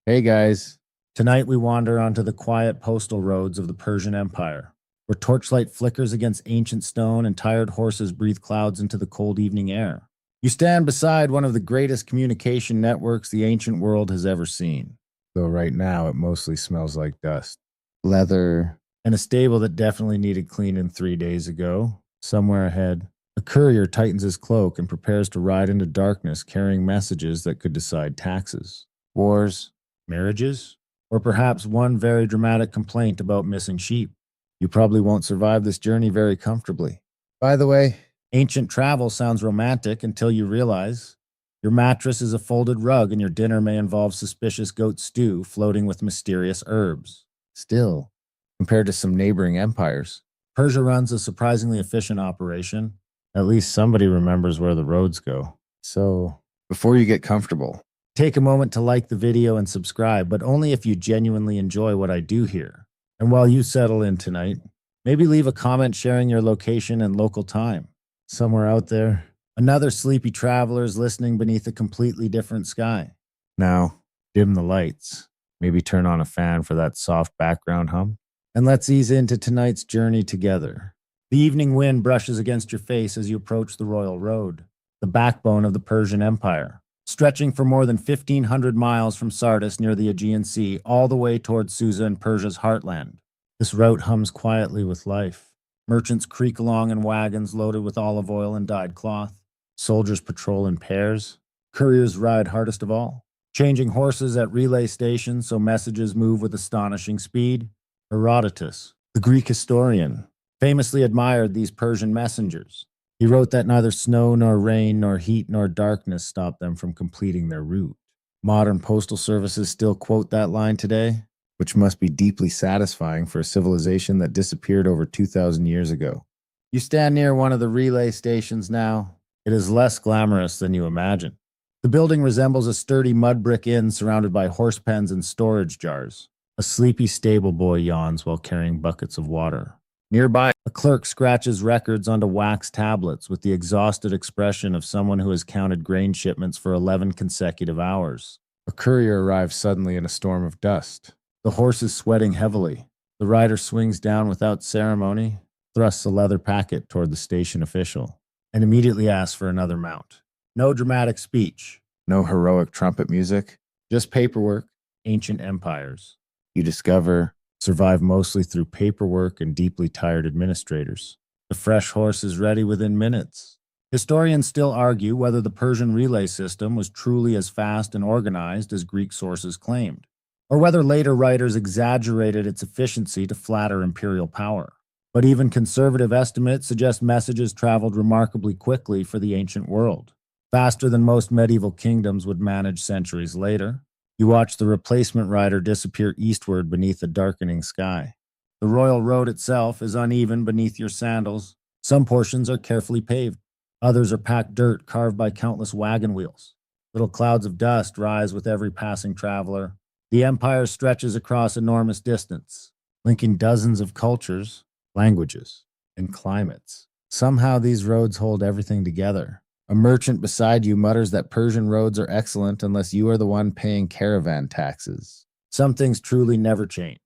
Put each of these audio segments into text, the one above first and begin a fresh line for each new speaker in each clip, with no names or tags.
Hey guys, tonight we wander onto the quiet postal roads of the Persian Empire, where torchlight flickers against ancient stone and tired horses breathe clouds into the cold evening air. You stand beside one of the greatest communication networks the ancient world has ever seen, though right now it mostly smells like dust, leather, and a stable that definitely needed cleaning 3 days ago. Somewhere ahead, a courier tightens his cloak and prepares to ride into darkness carrying messages that could decide taxes, wars, marriages, or perhaps one very dramatic complaint about missing sheep. You probably won't survive this journey very comfortably. By the way, ancient travel sounds romantic until you realize your mattress is a folded rug and your dinner may involve suspicious goat stew floating with mysterious herbs. Still, compared to some neighboring empires, Persia runs a surprisingly efficient operation. At least somebody remembers where the roads go. So, before you get comfortable, take a moment to like the video and subscribe, but only if you genuinely enjoy what I do here. And while you settle in tonight, maybe leave a comment sharing your location and local time. Somewhere out there, another sleepy traveler is listening beneath a completely different sky. Now, dim the lights. Maybe turn on a fan for that soft background hum. And let's ease into tonight's journey together. The evening wind brushes against your face as you approach the royal road, the backbone of the Persian Empire, stretching for more than 1,500 miles from Sardis near the Aegean Sea all the way towards Susa and Persia's heartland. This route hums quietly with life. Merchants creak along in wagons loaded with olive oil and dyed cloth. Soldiers patrol in pairs. Couriers ride hardest of all, changing horses at relay stations so messages move with astonishing speed. Herodotus, the Greek historian, famously admired these Persian messengers. He wrote that neither snow nor rain nor heat nor darkness stopped them from completing their route. Modern postal services still quote that line today, which must be deeply satisfying for a civilization that disappeared over 2,000 years ago. You stand near one of the relay stations now. It is less glamorous than you imagine. The building resembles a sturdy mud brick inn surrounded by horse pens and storage jars. A sleepy stable boy yawns while carrying buckets of water. Nearby, a clerk scratches records onto wax tablets with the exhausted expression of someone who has counted grain shipments for 11 consecutive hours. A courier arrives suddenly in a storm of dust. The horse is sweating heavily. The rider swings down without ceremony, thrusts a leather packet toward the station official, and immediately asks for another mount. No dramatic speech, no heroic trumpet music, just paperwork, ancient empires. You discover survive mostly through paperwork and deeply tired administrators. The fresh horse is ready within minutes. Historians still argue whether the Persian relay system was truly as fast and organized as Greek sources claimed, or whether later writers exaggerated its efficiency to flatter imperial power. But even conservative estimates suggest messages traveled remarkably quickly for the ancient world, faster than most medieval kingdoms would manage centuries later. You watch the replacement rider disappear eastward beneath a darkening sky. The royal road itself is uneven beneath your sandals. Some portions are carefully paved. Others are packed dirt carved by countless wagon wheels. Little clouds of dust rise with every passing traveler. The empire stretches across enormous distance, linking dozens of cultures, languages, and climates. Somehow these roads hold everything together. A merchant beside you mutters that Persian roads are excellent unless you are the one paying caravan taxes. Some things truly never change.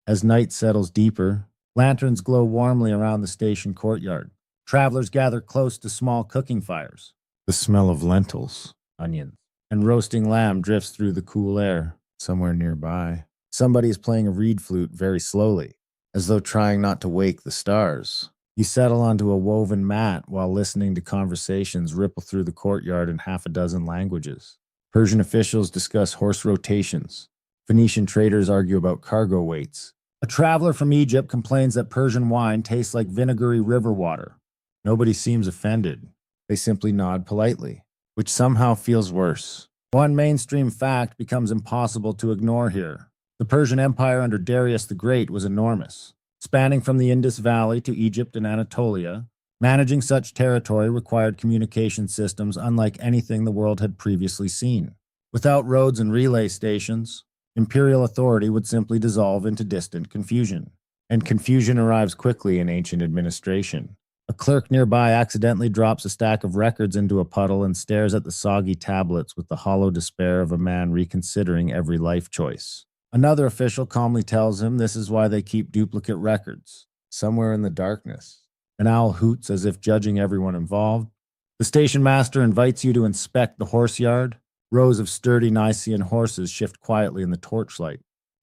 As night settles deeper, lanterns glow warmly around the station courtyard. Travelers gather close to small cooking fires. The smell of lentils, onions, and roasting lamb drifts through the cool air. Somewhere nearby, somebody is playing a reed flute very slowly, as though trying not to wake the stars. You settle onto a woven mat while listening to conversations ripple through the courtyard in half a dozen languages. Persian officials discuss horse rotations. Phoenician traders argue about cargo weights. A traveler from Egypt complains that Persian wine tastes like vinegary river water. Nobody seems offended. They simply nod politely, which somehow feels worse. One mainstream fact becomes impossible to ignore here. The Persian Empire under Darius the Great was enormous. Spanning from the Indus Valley to Egypt and Anatolia, managing such territory required communication systems unlike anything the world had previously seen. Without roads and relay stations, imperial authority would simply dissolve into distant confusion. And confusion arrives quickly in ancient administration. A clerk nearby accidentally drops a stack of records into a puddle and stares at the soggy tablets with the hollow despair of a man reconsidering every life choice. Another official calmly tells him this is why they keep duplicate records. Somewhere in the darkness, an owl hoots as if judging everyone involved. The station master invites you to inspect the horse yard. Rows of sturdy Nicaean horses shift quietly in the torchlight.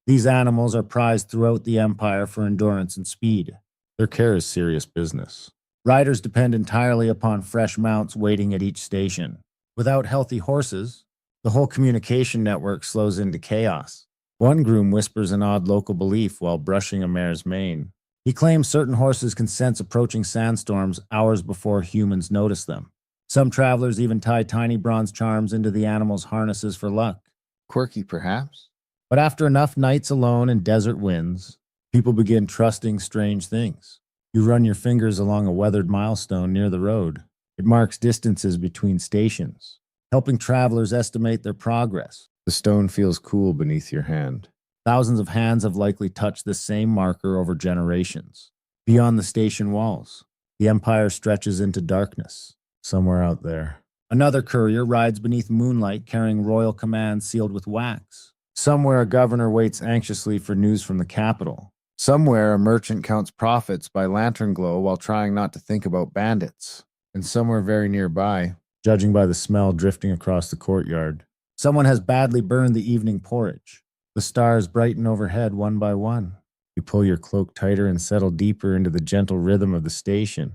These animals are prized throughout the empire for endurance and speed. Their care is serious business. Riders depend entirely upon fresh mounts waiting at each station. Without healthy horses, the whole communication network slows into chaos. One groom whispers an odd local belief while brushing a mare's mane. He claims certain horses can sense approaching sandstorms hours before humans notice them. Some travelers even tie tiny bronze charms into the animals' harnesses for luck. Quirky, perhaps? But after enough nights alone in desert winds, people begin trusting strange things. You run your fingers along a weathered milestone near the road. It marks distances between stations, helping travelers estimate their progress. The stone feels cool beneath your hand. Thousands of hands have likely touched this same marker over generations. Beyond the station walls, the empire stretches into darkness. Somewhere out there, another courier rides beneath moonlight carrying royal commands sealed with wax. Somewhere a governor waits anxiously for news from the capital. Somewhere a merchant counts profits by lantern glow while trying not to think about bandits. And somewhere very nearby, judging by the smell drifting across the courtyard, someone has badly burned the evening porridge. The stars brighten overhead one by one. You pull your cloak tighter and settle deeper into the gentle rhythm of the station.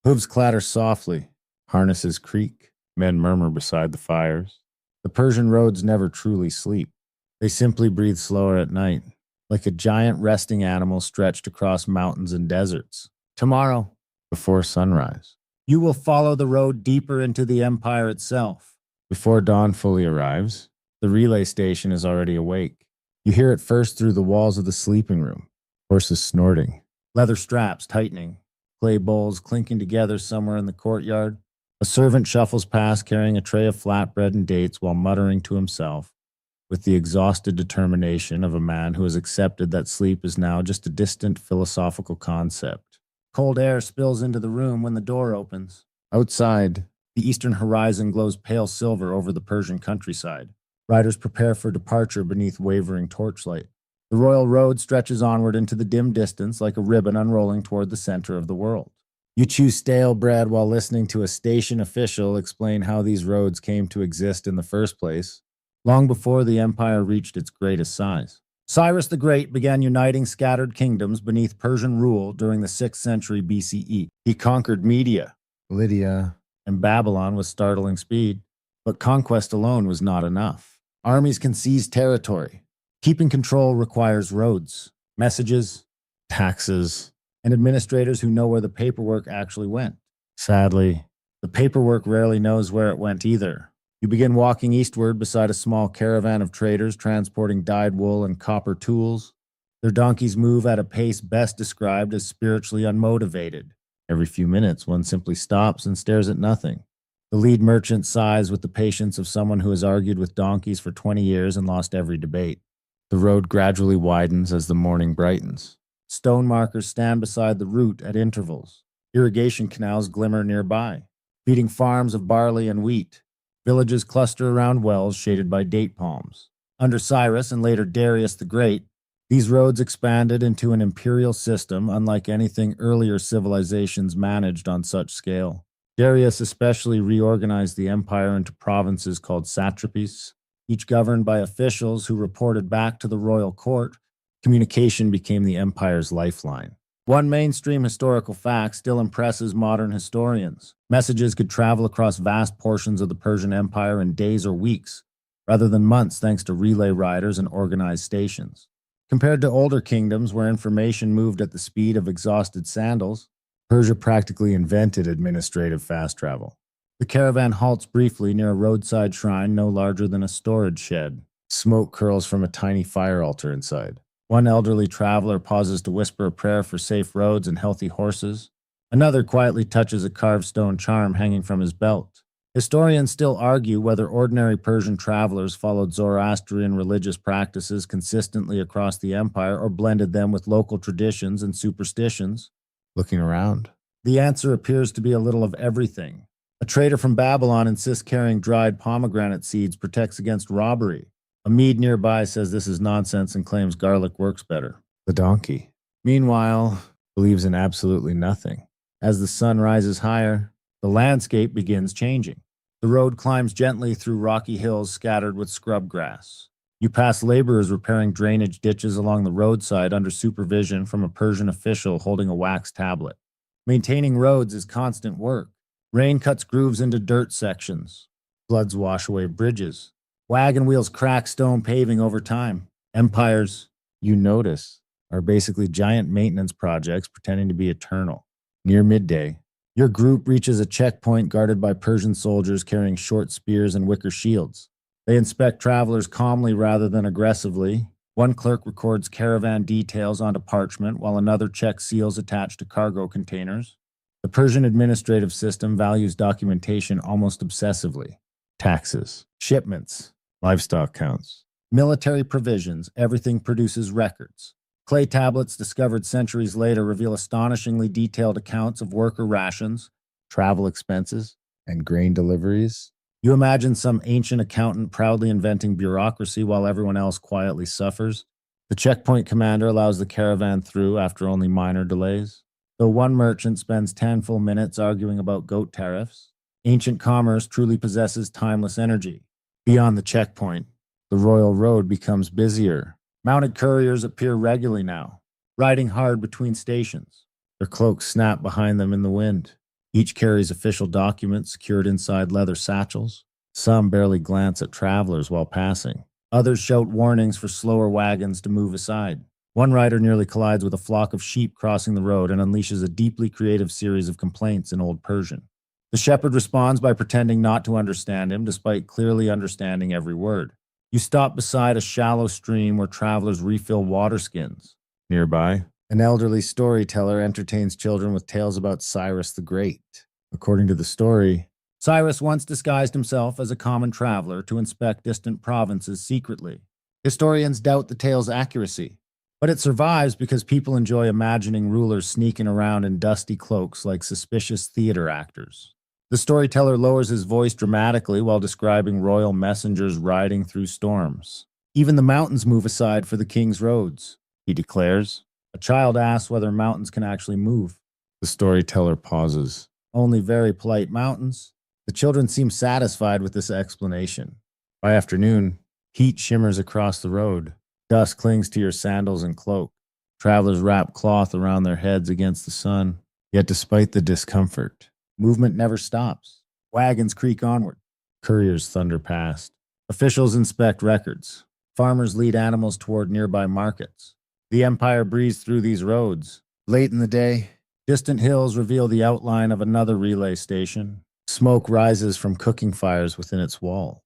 Hooves clatter softly. Harnesses creak. Men murmur beside the fires. The Persian roads never truly sleep. They simply breathe slower at night, like a giant resting animal stretched across mountains and deserts. Tomorrow, before sunrise, you will follow the road deeper into the empire itself. Before dawn fully arrives, the relay station is already awake. You hear it first through the walls of the sleeping room. Horses snorting, leather straps tightening, clay bowls clinking together somewhere in the courtyard. A servant shuffles past carrying a tray of flatbread and dates while muttering to himself, with the exhausted determination of a man who has accepted that sleep is now just a distant philosophical concept. Cold air spills into the room when the door opens. Outside, the eastern horizon glows pale silver over the Persian countryside. Riders prepare for departure beneath wavering torchlight. The royal road stretches onward into the dim distance like a ribbon unrolling toward the center of the world. You chew stale bread while listening to a station official explain how these roads came to exist in the first place, long before the empire reached its greatest size. Cyrus the Great began uniting scattered kingdoms beneath Persian rule during the 6th century BCE. He conquered Media, Lydia, and Babylon with startling speed, but conquest alone was not enough. Armies can seize territory. Keeping control requires roads, messages, taxes, and administrators who know where the paperwork actually went. Sadly, the paperwork rarely knows where it went either. You begin walking eastward beside a small caravan of traders transporting dyed wool and copper tools. Their donkeys move at a pace best described as spiritually unmotivated. Every few minutes, one simply stops and stares at nothing. The lead merchant sighs with the patience of someone who has argued with donkeys for 20 years and lost every debate. The road gradually widens as the morning brightens. Stone markers stand beside the route at intervals. Irrigation canals glimmer nearby, feeding farms of barley and wheat. Villages cluster around wells shaded by date palms. Under Cyrus and later Darius the Great, these roads expanded into an imperial system unlike anything earlier civilizations managed on such scale. Darius especially reorganized the empire into provinces called satrapies, each governed by officials who reported back to the royal court. Communication became the empire's lifeline. One mainstream historical fact still impresses modern historians. Messages could travel across vast portions of the Persian Empire in days or weeks, rather than months thanks to relay riders and organized stations. Compared to older kingdoms where information moved at the speed of exhausted sandals, Persia practically invented administrative fast travel. The caravan halts briefly near a roadside shrine no larger than a storage shed. Smoke curls from a tiny fire altar inside. One elderly traveler pauses to whisper a prayer for safe roads and healthy horses. Another quietly touches a carved stone charm hanging from his belt. Historians still argue whether ordinary Persian travelers followed Zoroastrian religious practices consistently across the empire or blended them with local traditions and superstitions. Looking around, The answer appears to be a little of everything. A trader from Babylon insists carrying dried pomegranate seeds protects against robbery. A Mede nearby says this is nonsense and claims garlic works better. The donkey, meanwhile, believes in absolutely nothing. As the sun rises higher, the landscape begins changing. The road climbs gently through rocky hills scattered with scrub grass. You pass laborers repairing drainage ditches along the roadside under supervision from a Persian official holding a wax tablet. Maintaining roads is constant work. Rain cuts grooves into dirt sections. Floods wash away bridges. Wagon wheels crack stone paving over time. Empires, you notice, are basically giant maintenance projects pretending to be eternal. Near midday, your group reaches a checkpoint guarded by Persian soldiers carrying short spears and wicker shields. They inspect travelers calmly rather than aggressively. One clerk records caravan details onto parchment while another checks seals attached to cargo containers. The Persian administrative system values documentation almost obsessively. Taxes, shipments, livestock counts, military provisions, everything produces records. Clay tablets discovered centuries later reveal astonishingly detailed accounts of worker rations, travel expenses, and grain deliveries. You imagine some ancient accountant proudly inventing bureaucracy while everyone else quietly suffers. The checkpoint commander allows the caravan through after only minor delays. Though one merchant spends 10 full minutes arguing about goat tariffs, ancient commerce truly possesses timeless energy. Beyond the checkpoint, the royal road becomes busier. Mounted couriers appear regularly now, riding hard between stations. Their cloaks snap behind them in the wind. Each carries official documents secured inside leather satchels. Some barely glance at travelers while passing. Others shout warnings for slower wagons to move aside. One rider nearly collides with a flock of sheep crossing the road and unleashes a deeply creative series of complaints in Old Persian. The shepherd responds by pretending not to understand him, despite clearly understanding every word. You stop beside a shallow stream where travelers refill water skins. Nearby, an elderly storyteller entertains children with tales about Cyrus the Great. According to the story, Cyrus once disguised himself as a common traveler to inspect distant provinces secretly. Historians doubt the tale's accuracy, but it survives because people enjoy imagining rulers sneaking around in dusty cloaks like suspicious theater actors. The storyteller lowers his voice dramatically while describing royal messengers riding through storms. Even the mountains move aside for the king's roads, he declares. A child asks whether mountains can actually move. The storyteller pauses. Only very polite mountains. The children seem satisfied with this explanation. By afternoon, heat shimmers across the road. Dust clings to your sandals and cloak. Travelers wrap cloth around their heads against the sun. Yet despite the discomfort, movement never stops. Wagons creak onward. Couriers thunder past. Officials inspect records. Farmers lead animals toward nearby markets. The empire breathes through these roads. Late in the day, distant hills reveal the outline of another relay station. Smoke rises from cooking fires within its walls.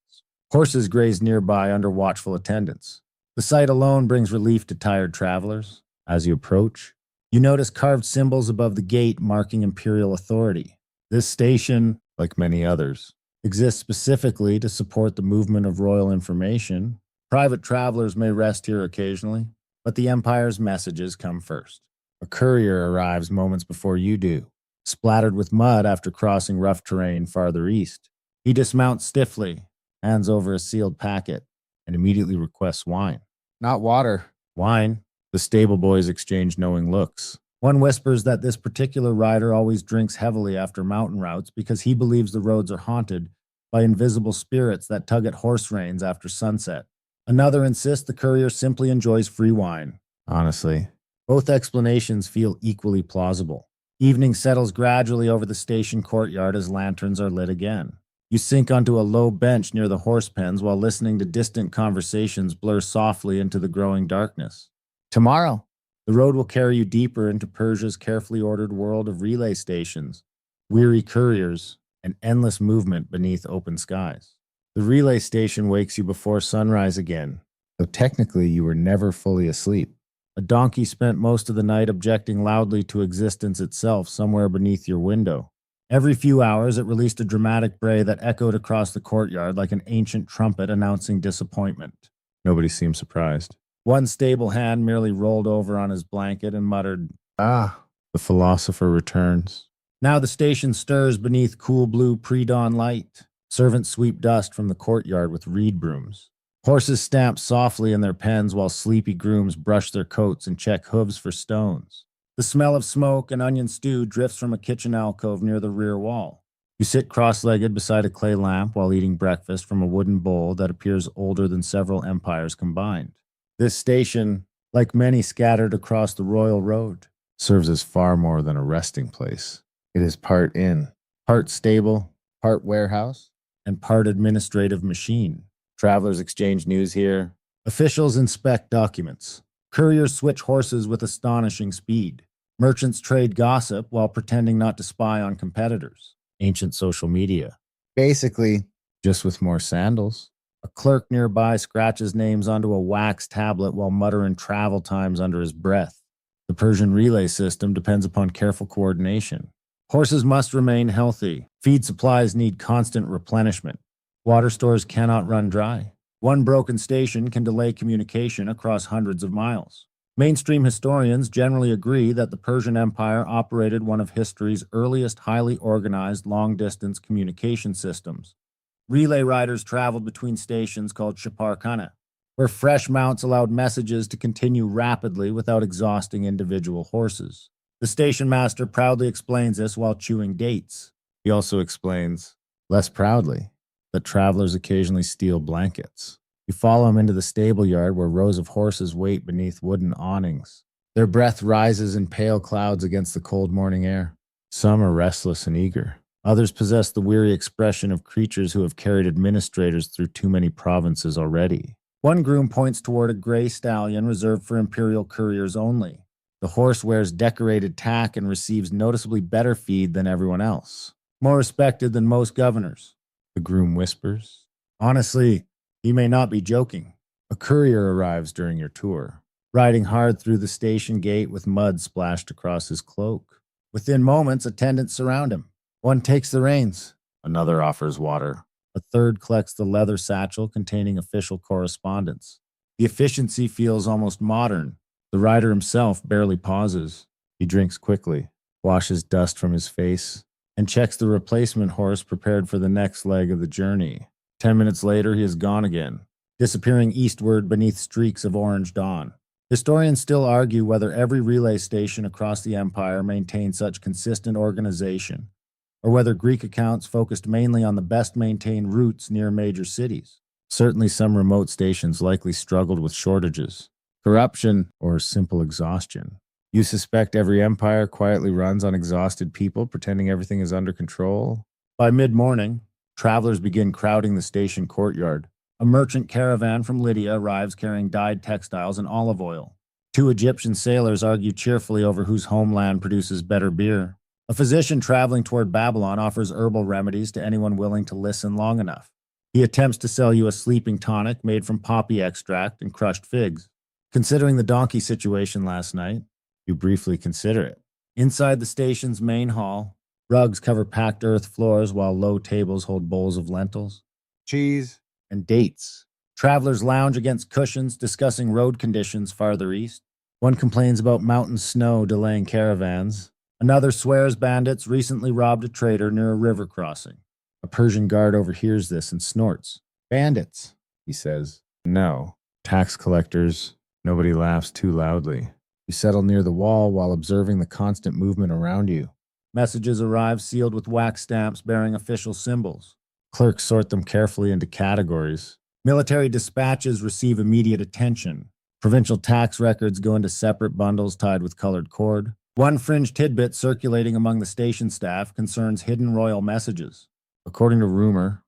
Horses graze nearby under watchful attendants. The sight alone brings relief to tired travelers. As you approach, you notice carved symbols above the gate marking imperial authority. This station, like many others, exists specifically to support the movement of royal information. Private travelers may rest here occasionally, but the Empire's messages come first. A courier arrives moments before you do, splattered with mud after crossing rough terrain farther east. He dismounts stiffly, hands over a sealed packet, and immediately requests wine. Not water, wine. The stable boys exchange knowing looks. One whispers that this particular rider always drinks heavily after mountain routes because he believes the roads are haunted by invisible spirits that tug at horse reins after sunset. Another insists the courier simply enjoys free wine. Honestly, both explanations feel equally plausible. Evening settles gradually over the station courtyard as lanterns are lit again. You sink onto a low bench near the horse pens while listening to distant conversations blur softly into the growing darkness. Tomorrow, the road will carry you deeper into Persia's carefully ordered world of relay stations, weary couriers, and endless movement beneath open skies. The relay station wakes you before sunrise again, though technically you were never fully asleep. A donkey spent most of the night objecting loudly to existence itself somewhere beneath your window. Every few hours, it released a dramatic bray that echoed across the courtyard like an ancient trumpet announcing disappointment. Nobody seemed surprised. One stable hand merely rolled over on his blanket and muttered, "Ah." The philosopher returns. Now the station stirs beneath cool blue pre-dawn light. Servants sweep dust from the courtyard with reed brooms. Horses stamp softly in their pens while sleepy grooms brush their coats and check hooves for stones. The smell of smoke and onion stew drifts from a kitchen alcove near the rear wall. You sit cross-legged beside a clay lamp while eating breakfast from a wooden bowl that appears older than several empires combined. This station, like many scattered across the Royal Road, serves as far more than a resting place. It is part inn, part stable, part warehouse, and part administrative machine. Travelers exchange news here. Officials inspect documents. Couriers switch horses with astonishing speed. Merchants trade gossip while pretending not to spy on competitors. Ancient social media. Basically, just with more sandals. A clerk nearby scratches names onto a wax tablet while muttering travel times under his breath. The Persian relay system depends upon careful coordination. Horses must remain healthy. Feed supplies need constant replenishment. Water stores cannot run dry. One broken station can delay communication across hundreds of miles. Mainstream historians generally agree that the Persian Empire operated one of history's earliest highly organized long-distance communication systems. Relay riders traveled between stations called Shaparkhana, where fresh mounts allowed messages to continue rapidly without exhausting individual horses. The station master proudly explains this while chewing dates. He also explains, less proudly, that travelers occasionally steal blankets. You follow him into the stable yard where rows of horses wait beneath wooden awnings. Their breath rises in pale clouds against the cold morning air. Some are restless and eager. Others possess the weary expression of creatures who have carried administrators through too many provinces already. One groom points toward a gray stallion reserved for imperial couriers only. The horse wears decorated tack and receives noticeably better feed than everyone else. More respected than most governors. The groom whispers. Honestly, he may not be joking. A courier arrives during your tour, riding hard through the station gate with mud splashed across his cloak. Within moments, attendants surround him. One takes the reins. Another offers water. A third collects the leather satchel containing official correspondence. The efficiency feels almost modern. The rider himself barely pauses. He drinks quickly, washes dust from his face, and checks the replacement horse prepared for the next leg of the journey. 10 minutes later, he is gone again, disappearing eastward beneath streaks of orange dawn. Historians still argue whether every relay station across the empire maintained such consistent organization, or whether Greek accounts focused mainly on the best-maintained routes near major cities. Certainly some remote stations likely struggled with shortages, corruption, or simple exhaustion. You suspect every empire quietly runs on exhausted people pretending everything is under control? By mid-morning, travelers begin crowding the station courtyard. A merchant caravan from Lydia arrives carrying dyed textiles and olive oil. Two Egyptian sailors argue cheerfully over whose homeland produces better beer. A physician traveling toward Babylon offers herbal remedies to anyone willing to listen long enough. He attempts to sell you a sleeping tonic made from poppy extract and crushed figs. Considering the donkey situation last night, you briefly consider it. Inside the station's main hall, rugs cover packed earth floors while low tables hold bowls of lentils, cheese, and dates. Travelers lounge against cushions, discussing road conditions farther east. One complains about mountain snow delaying caravans. Another swears bandits recently robbed a trader near a river crossing. A Persian guard overhears this and snorts. Bandits, he says. No, tax collectors. Nobody laughs too loudly. You settle near the wall while observing the constant movement around you. Messages arrive sealed with wax stamps bearing official symbols. Clerks sort them carefully into categories. Military dispatches receive immediate attention. Provincial tax records go into separate bundles tied with colored cord. One fringe tidbit circulating among the station staff concerns hidden royal messages. According to rumor,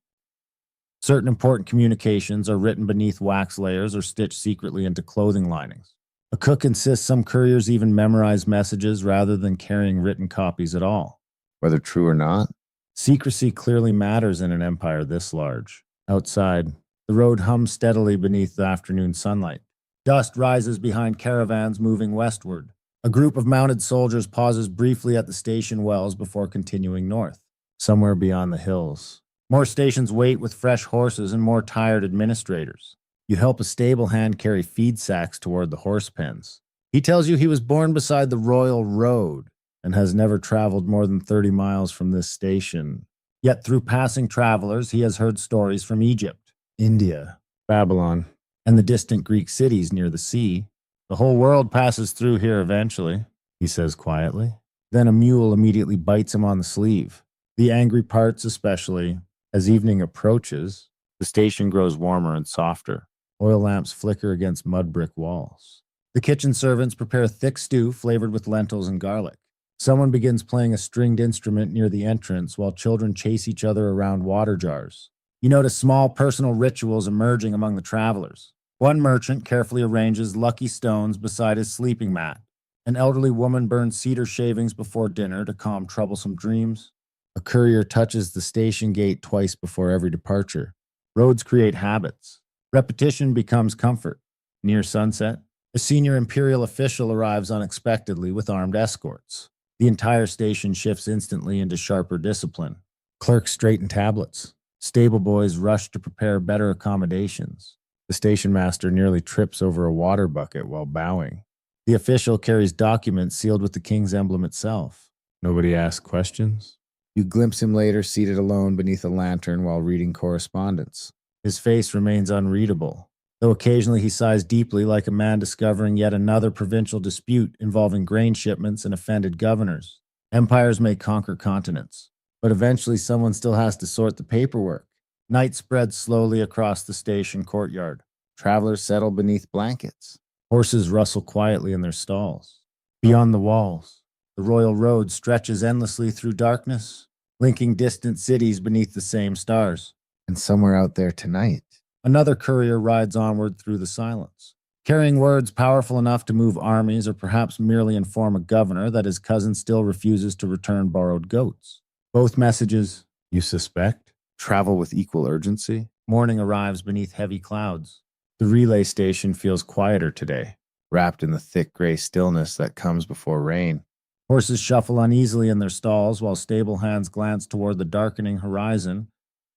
certain important communications are written beneath wax layers or stitched secretly into clothing linings. A cook insists some couriers even memorize messages rather than carrying written copies at all. Whether true or not, secrecy clearly matters in an empire this large. Outside, the road hums steadily beneath the afternoon sunlight. Dust rises behind caravans moving westward. A group of mounted soldiers pauses briefly at the station wells before continuing north, somewhere beyond the hills. More stations wait with fresh horses and more tired administrators. You help a stable hand carry feed sacks toward the horse pens. He tells you he was born beside the royal road, and has never traveled more than 30 miles from this station. Yet through passing travelers, he has heard stories from Egypt, India, Babylon, and the distant Greek cities near the sea. The whole world passes through here eventually, he says quietly. Then a mule immediately bites him on the sleeve. The angry parts, especially as evening approaches, the station grows warmer and softer. Oil lamps flicker against mud brick walls. The kitchen servants prepare thick stew flavored with lentils and garlic. Someone begins playing a stringed instrument near the entrance while children chase each other around water jars. You notice small personal rituals emerging among the travelers. One merchant carefully arranges lucky stones beside his sleeping mat. An elderly woman burns cedar shavings before dinner to calm troublesome dreams. A courier touches the station gate twice before every departure. Roads create habits. Repetition becomes comfort. Near sunset, a senior imperial official arrives unexpectedly with armed escorts. The entire station shifts instantly into sharper discipline. Clerks straighten tablets. Stable boys rush to prepare better accommodations. The station master nearly trips over a water bucket while bowing. The official carries documents sealed with the king's emblem itself. Nobody asks questions. You glimpse him later seated alone beneath a lantern while reading correspondence. His face remains unreadable, though occasionally he sighs deeply like a man discovering yet another provincial dispute involving grain shipments and offended governors. Empires may conquer continents, but eventually someone still has to sort the paperwork. Night spreads slowly across the station courtyard. Travelers settle beneath blankets. Horses rustle quietly in their stalls. Beyond the walls, the royal road stretches endlessly through darkness, linking distant cities beneath the same stars. And somewhere out there tonight, another courier rides onward through the silence, carrying words powerful enough to move armies or perhaps merely inform a governor that his cousin still refuses to return borrowed goats. Both messages, you suspect, travel with equal urgency. Morning arrives beneath heavy clouds. The relay station feels quieter today, wrapped in the thick gray stillness that comes before rain. Horses shuffle uneasily in their stalls while stable hands glance toward the darkening horizon,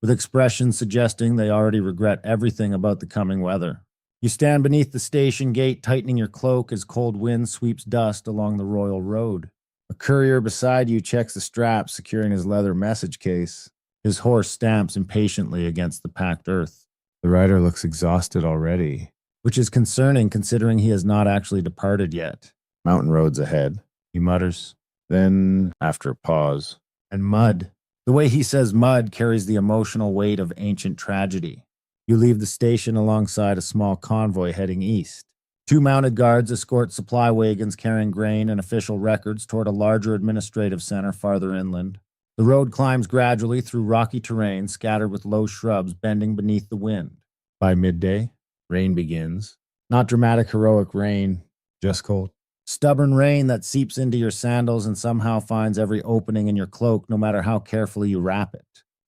with expressions suggesting they already regret everything about the coming weather. You stand beneath the station gate, tightening your cloak as cold wind sweeps dust along the royal road. A courier beside you checks the straps securing his leather message case. His horse stamps impatiently against the packed earth. The rider looks exhausted already, which is concerning considering he has not actually departed yet. Mountain roads ahead, he mutters. Then, after a pause, and mud. The way he says mud carries the emotional weight of ancient tragedy. You leave the station alongside a small convoy heading east. 2 mounted guards escort supply wagons carrying grain and official records toward a larger administrative center farther inland. The road climbs gradually through rocky terrain scattered with low shrubs bending beneath the wind. By midday, rain begins. Not dramatic heroic rain, just cold. Stubborn rain that seeps into your sandals and somehow finds every opening in your cloak no matter how carefully you wrap it.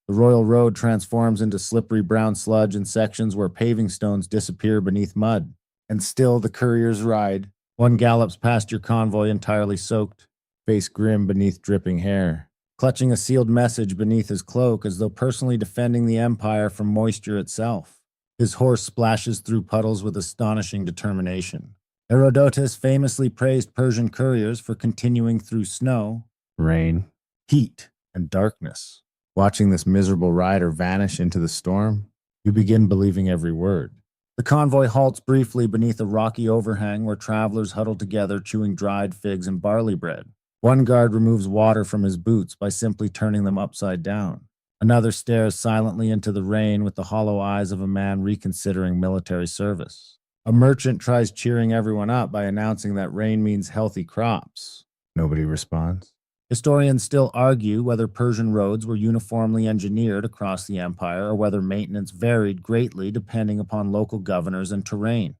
The royal road transforms into slippery brown sludge in sections where paving stones disappear beneath mud. And still the couriers ride. One gallops past your convoy entirely soaked, face grim beneath dripping hair, clutching a sealed message beneath his cloak as though personally defending the empire from moisture itself. His horse splashes through puddles with astonishing determination. Herodotus famously praised Persian couriers for continuing through snow, rain, heat, and darkness. Watching this miserable rider vanish into the storm, you begin believing every word. The convoy halts briefly beneath a rocky overhang where travelers huddle together chewing dried figs and barley bread. One guard removes water from his boots by simply turning them upside down. Another stares silently into the rain with the hollow eyes of a man reconsidering military service. A merchant tries cheering everyone up by announcing that rain means healthy crops. Nobody responds. Historians still argue whether Persian roads were uniformly engineered across the empire or whether maintenance varied greatly depending upon local governors and terrain.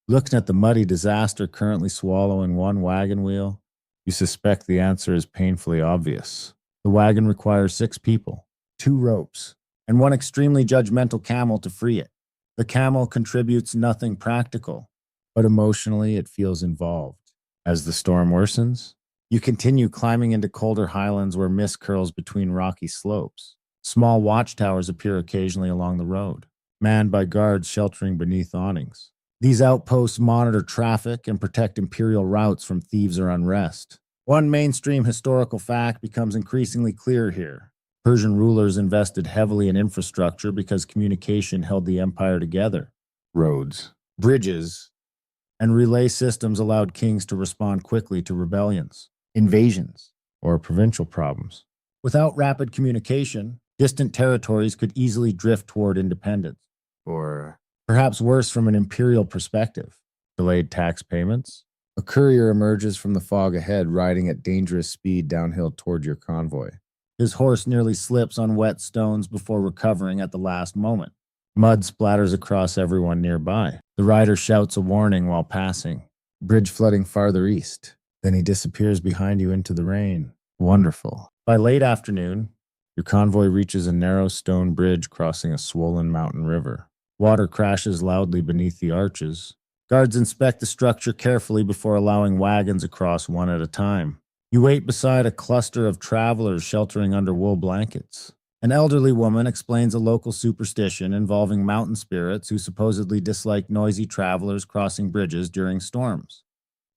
Looking at the muddy disaster currently swallowing one wagon wheel, you suspect the answer is painfully obvious. The wagon requires 6 people, 2 ropes, and one extremely judgmental camel to free it. The camel contributes nothing practical, but emotionally it feels involved. As the storm worsens, you continue climbing into colder highlands where mist curls between rocky slopes. Small watchtowers appear occasionally along the road, manned by guards sheltering beneath awnings. These outposts monitor traffic and protect imperial routes from thieves or unrest. One mainstream historical fact becomes increasingly clear here. Persian rulers invested heavily in infrastructure because communication held the empire together. Roads, bridges, and relay systems allowed kings to respond quickly to rebellions, invasions, or provincial problems. Without rapid communication, distant territories could easily drift toward independence. Or perhaps worse from an imperial perspective, delayed tax payments. A courier emerges from the fog ahead, riding at dangerous speed downhill toward your convoy. His horse nearly slips on wet stones before recovering at the last moment. Mud splatters across everyone nearby. The rider shouts a warning while passing. Bridge flooding farther east. Then he disappears behind you into the rain. Wonderful. By late afternoon, your convoy reaches a narrow stone bridge crossing a swollen mountain river. Water crashes loudly beneath the arches. Guards inspect the structure carefully before allowing wagons across one at a time. You wait beside a cluster of travelers sheltering under wool blankets. An elderly woman explains a local superstition involving mountain spirits who supposedly dislike noisy travelers crossing bridges during storms.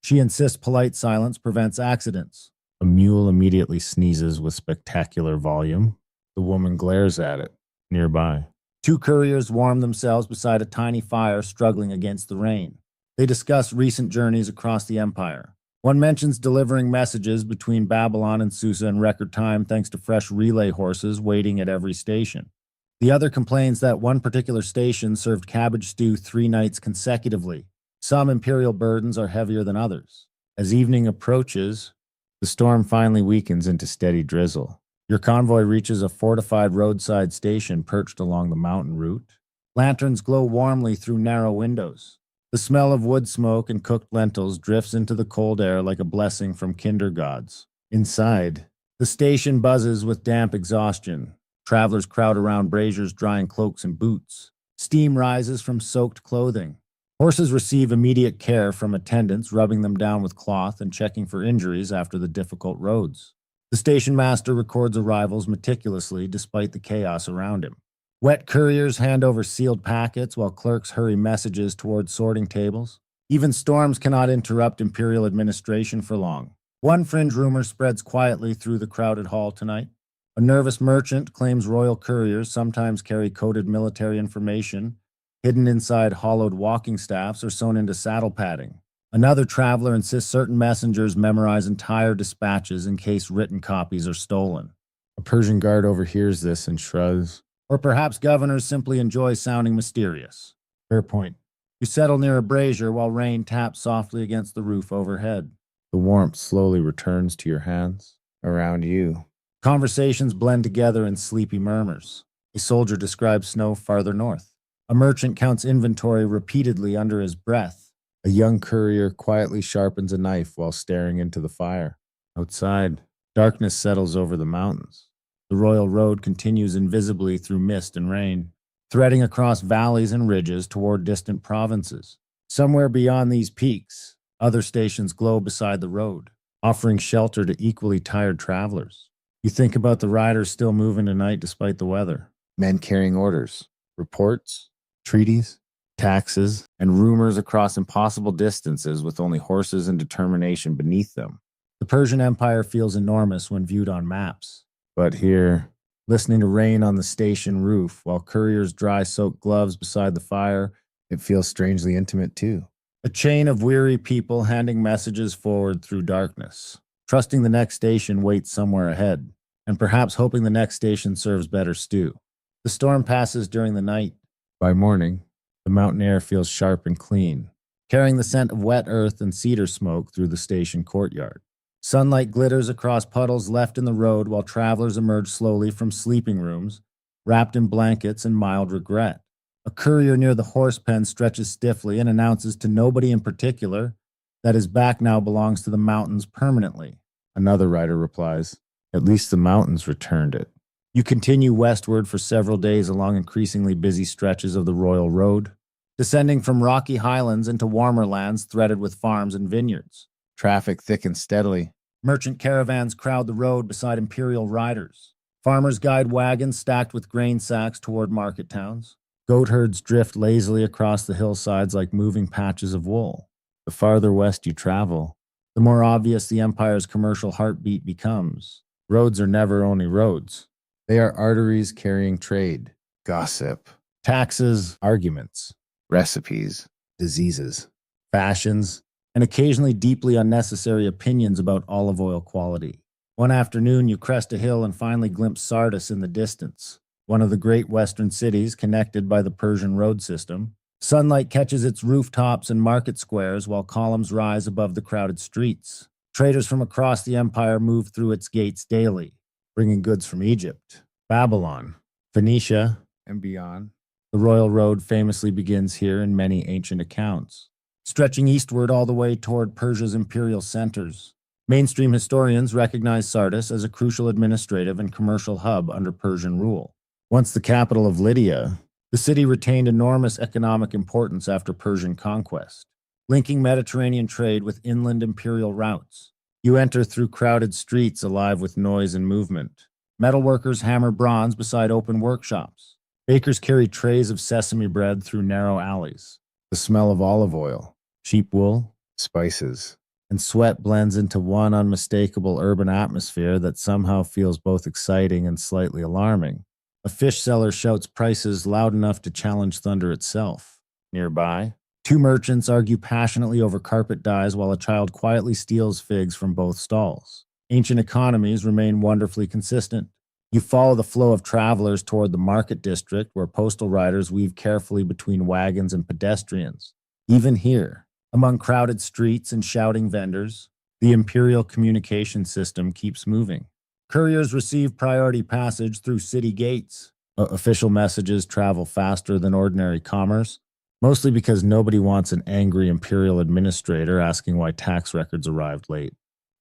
She insists polite silence prevents accidents. A mule immediately sneezes with spectacular volume. The woman glares at it, nearby. Two couriers warm themselves beside a tiny fire struggling against the rain. They discuss recent journeys across the empire. One mentions delivering messages between Babylon and Susa in record time thanks to fresh relay horses waiting at every station. The other complains that one particular station served cabbage stew 3 nights consecutively. Some imperial burdens are heavier than others. As evening approaches, the storm finally weakens into steady drizzle. Your convoy reaches a fortified roadside station perched along the mountain route. Lanterns glow warmly through narrow windows. The smell of wood smoke and cooked lentils drifts into the cold air like a blessing from kinder gods. Inside, the station buzzes with damp exhaustion. Travelers crowd around braziers drying cloaks and boots. Steam rises from soaked clothing. Horses receive immediate care from attendants, rubbing them down with cloth and checking for injuries after the difficult roads. The station master records arrivals meticulously despite the chaos around him. Wet couriers hand over sealed packets while clerks hurry messages toward sorting tables. Even storms cannot interrupt imperial administration for long. One fringe rumor spreads quietly through the crowded hall tonight. A nervous merchant claims royal couriers sometimes carry coded military information hidden inside hollowed walking staffs or sewn into saddle padding. Another traveler insists certain messengers memorize entire dispatches in case written copies are stolen. A Persian guard overhears this and shrugs. Or perhaps governors simply enjoy sounding mysterious. Fair point. You settle near a brazier while rain taps softly against the roof overhead. The warmth slowly returns to your hands. Around you, conversations blend together in sleepy murmurs. A soldier describes snow farther north. A merchant counts inventory repeatedly under his breath. A young courier quietly sharpens a knife while staring into the fire. Outside, darkness settles over the mountains. The royal road continues invisibly through mist and rain, threading across valleys and ridges toward distant provinces. Somewhere beyond these peaks, other stations glow beside the road, offering shelter to equally tired travelers. You think about the riders still moving tonight despite the weather. Men carrying orders, reports, treaties, taxes, and rumors across impossible distances with only horses and determination beneath them. The Persian Empire feels enormous when viewed on maps. But here, listening to rain on the station roof while couriers dry soaked gloves beside the fire, it feels strangely intimate too. A chain of weary people handing messages forward through darkness, trusting the next station waits somewhere ahead, and perhaps hoping the next station serves better stew. The storm passes during the night. By morning, the mountain air feels sharp and clean, carrying the scent of wet earth and cedar smoke through the station courtyard. Sunlight glitters across puddles left in the road while travelers emerge slowly from sleeping rooms, wrapped in blankets and mild regret. A courier near the horse pen stretches stiffly and announces to nobody in particular that his back now belongs to the mountains permanently. Another rider replies, "At least the mountains returned it." You continue westward for several days along increasingly busy stretches of the royal road, descending from rocky highlands into warmer lands threaded with farms and vineyards. Traffic thickens steadily. Merchant caravans crowd the road beside imperial riders. Farmers guide wagons stacked with grain sacks toward market towns. Goat herds drift lazily across the hillsides like moving patches of wool. The farther west you travel, the more obvious the empire's commercial heartbeat becomes. Roads are never only roads. They are arteries carrying trade, gossip, taxes, arguments, recipes, diseases, fashions, and occasionally deeply unnecessary opinions about olive oil quality. One afternoon, you crest a hill and finally glimpse Sardis in the distance, one of the great western cities connected by the Persian road system. Sunlight catches its rooftops and market squares while columns rise above the crowded streets. Traders from across the empire move through its gates daily, bringing goods from Egypt, Babylon, Phoenicia, and beyond. The royal road famously begins here in many ancient accounts, stretching eastward all the way toward Persia's imperial centers. Mainstream historians recognize Sardis as a crucial administrative and commercial hub under Persian rule. Once the capital of Lydia, the city retained enormous economic importance after Persian conquest, linking Mediterranean trade with inland imperial routes. You enter through crowded streets alive with noise and movement. Metalworkers hammer bronze beside open workshops. Bakers carry trays of sesame bread through narrow alleys. The smell of olive oil, sheep wool, spices, and sweat blends into one unmistakable urban atmosphere that somehow feels both exciting and slightly alarming. A fish seller shouts prices loud enough to challenge thunder itself. Nearby, two merchants argue passionately over carpet dyes while a child quietly steals figs from both stalls. Ancient economies remain wonderfully consistent. You follow the flow of travelers toward the market district where postal riders weave carefully between wagons and pedestrians. Even here, among crowded streets and shouting vendors, the imperial communication system keeps moving. Couriers receive priority passage through city gates. Official messages travel faster than ordinary commerce, mostly because nobody wants an angry imperial administrator asking why tax records arrived late.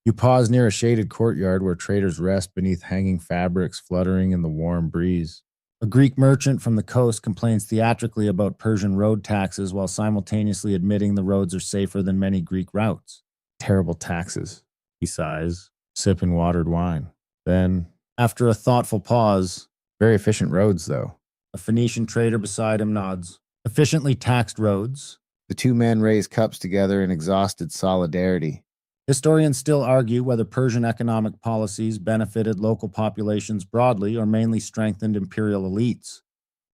You pause near a shaded courtyard where traders rest beneath hanging fabrics fluttering in the warm breeze. A Greek merchant from the coast complains theatrically about Persian road taxes while simultaneously admitting the roads are safer than many Greek routes. Terrible taxes, he sighs, sipping watered wine. Then, after a thoughtful pause, very efficient roads, though. A Phoenician trader beside him nods. Efficiently taxed roads. The two men raise cups together in exhausted solidarity. Historians still argue whether Persian economic policies benefited local populations broadly or mainly strengthened imperial elites.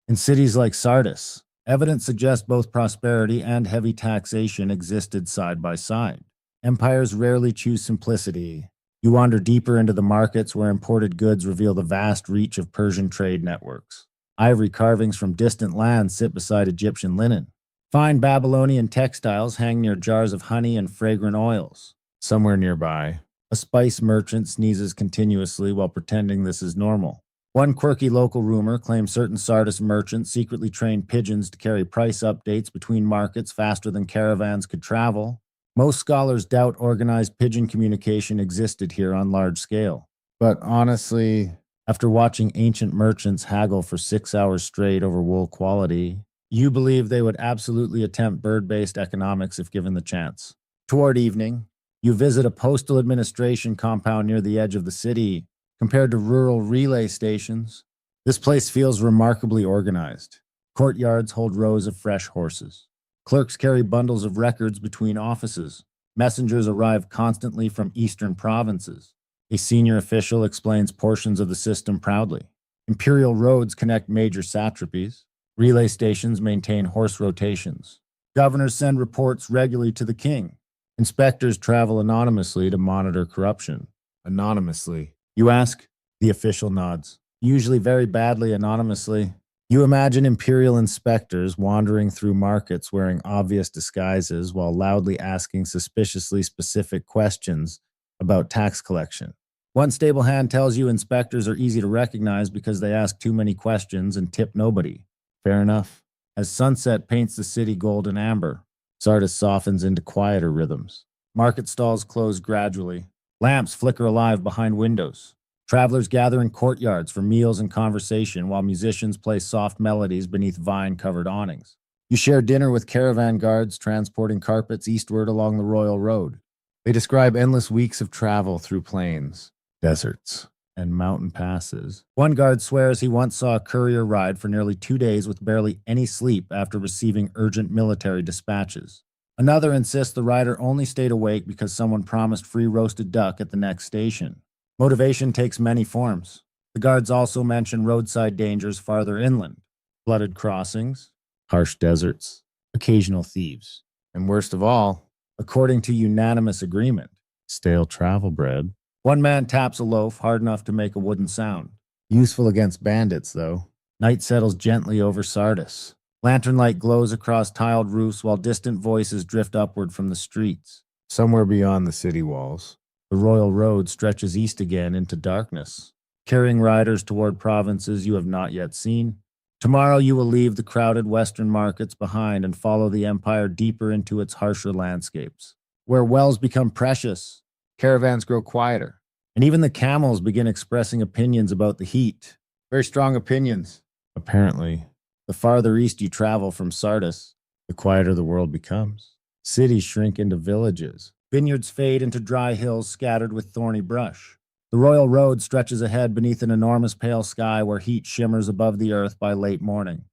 In cities like Sardis, evidence suggests both prosperity and heavy taxation existed side by side. Empires rarely choose simplicity. You wander deeper into the markets where imported goods reveal the vast reach of Persian trade networks. Ivory carvings from distant lands sit beside Egyptian linen. Fine Babylonian textiles hang near jars of honey and fragrant oils. Somewhere nearby, a spice merchant sneezes continuously while pretending this is normal. One quirky local rumor claims certain Sardis merchants secretly trained pigeons to carry price updates between markets faster than caravans could travel. Most scholars doubt organized pigeon communication existed here on large scale. But honestly, after watching ancient merchants haggle for 6 hours straight over wool quality, you believe they would absolutely attempt bird-based economics if given the chance. Toward evening, you visit a postal administration compound near the edge of the city. Compared to rural relay stations, this place feels remarkably organized. Courtyards hold rows of fresh horses. Clerks carry bundles of records between offices. Messengers arrive constantly from eastern provinces. A senior official explains portions of the system proudly. Imperial roads connect major satrapies. Relay stations maintain horse rotations. Governors send reports regularly to the king. Inspectors travel anonymously to monitor corruption. Anonymously? You ask? The official nods. Usually very badly anonymously. You imagine imperial inspectors wandering through markets wearing obvious disguises while loudly asking suspiciously specific questions about tax collection. One stable hand tells you inspectors are easy to recognize because they ask too many questions and tip nobody. Fair enough. As sunset paints the city gold and amber, Sardis softens into quieter rhythms. Market stalls close gradually. Lamps flicker alive behind windows. Travelers gather in courtyards for meals and conversation while musicians play soft melodies beneath vine-covered awnings. You share dinner with caravan guards transporting carpets eastward along the royal road. They describe endless weeks of travel through plains, deserts, and mountain passes. One guard swears he once saw a courier ride for nearly 2 days with barely any sleep after receiving urgent military dispatches. Another insists the rider only stayed awake because someone promised free roasted duck at the next station. Motivation takes many forms. The guards also mention roadside dangers farther inland, flooded crossings, harsh deserts, occasional thieves, and worst of all, according to unanimous agreement, stale travel bread. One man taps a loaf hard enough to make a wooden sound. Useful against bandits, though. Night settles gently over Sardis. Lantern light glows across tiled roofs while distant voices drift upward from the streets. Somewhere beyond the city walls, the royal road stretches east again into darkness, carrying riders toward provinces you have not yet seen. Tomorrow you will leave the crowded western markets behind and follow the empire deeper into its harsher landscapes, where wells become precious, caravans grow quieter, and even the camels begin expressing opinions about the heat. Very strong opinions. Apparently, the farther east you travel from Sardis, the quieter the world becomes. Cities shrink into villages. Vineyards fade into dry hills scattered with thorny brush. The royal road stretches ahead beneath an enormous pale sky where heat shimmers above the earth by late morning.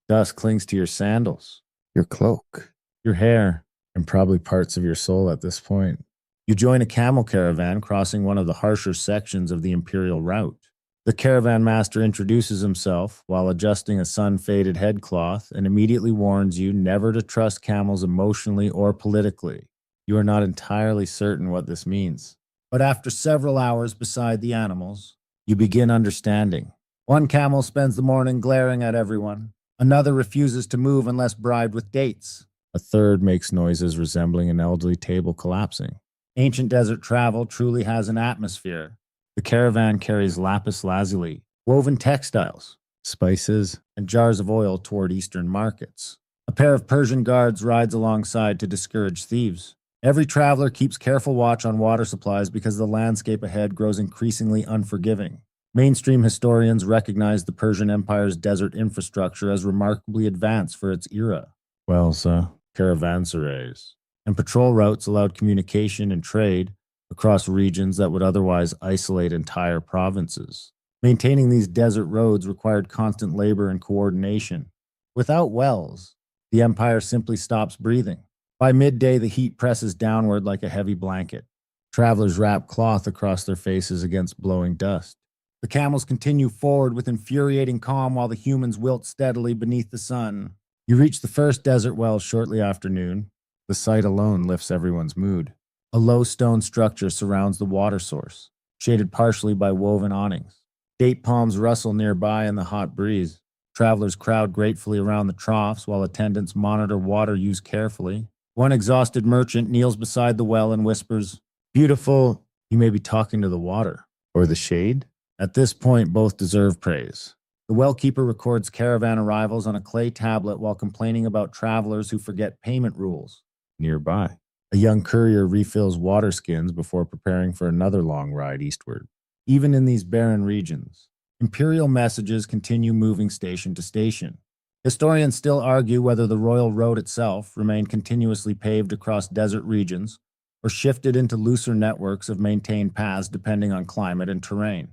Dust clings to your sandals, your cloak, your hair, and probably parts of your soul at this point. You join a camel caravan crossing one of the harsher sections of the imperial route. The caravan master introduces himself while adjusting a sun-faded headcloth and immediately warns you never to trust camels emotionally or politically. You are not entirely certain what this means. But after several hours beside the animals, you begin understanding. One camel spends the morning glaring at everyone. Another refuses to move unless bribed with dates. A third makes noises resembling an elderly table collapsing. Ancient desert travel truly has an atmosphere. The caravan carries lapis lazuli, woven textiles, spices, and jars of oil toward eastern markets. A pair of Persian guards rides alongside to discourage thieves. Every traveler keeps careful watch on water supplies because the landscape ahead grows increasingly unforgiving. Mainstream historians recognize the Persian Empire's desert infrastructure as remarkably advanced for its era. Wells, caravanserais, and patrol routes allowed communication and trade across regions that would otherwise isolate entire provinces. Maintaining these desert roads required constant labor and coordination. Without wells, the empire simply stops breathing. By midday, the heat presses downward like a heavy blanket. Travelers wrap cloth across their faces against blowing dust. The camels continue forward with infuriating calm while the humans wilt steadily beneath the sun. You reach the first desert well shortly after noon. The sight alone lifts everyone's mood. A low stone structure surrounds the water source, shaded partially by woven awnings. Date palms rustle nearby in the hot breeze. Travelers crowd gratefully around the troughs while attendants monitor water use carefully. One exhausted merchant kneels beside the well and whispers, "Beautiful." You may be talking to the water or the shade. At this point, both deserve praise. The well-keeper records caravan arrivals on a clay tablet while complaining about travelers who forget payment rules. Nearby, a young courier refills water skins before preparing for another long ride eastward. Even in these barren regions, imperial messages continue moving station to station. Historians still argue whether the royal road itself remained continuously paved across desert regions or shifted into looser networks of maintained paths depending on climate and terrain.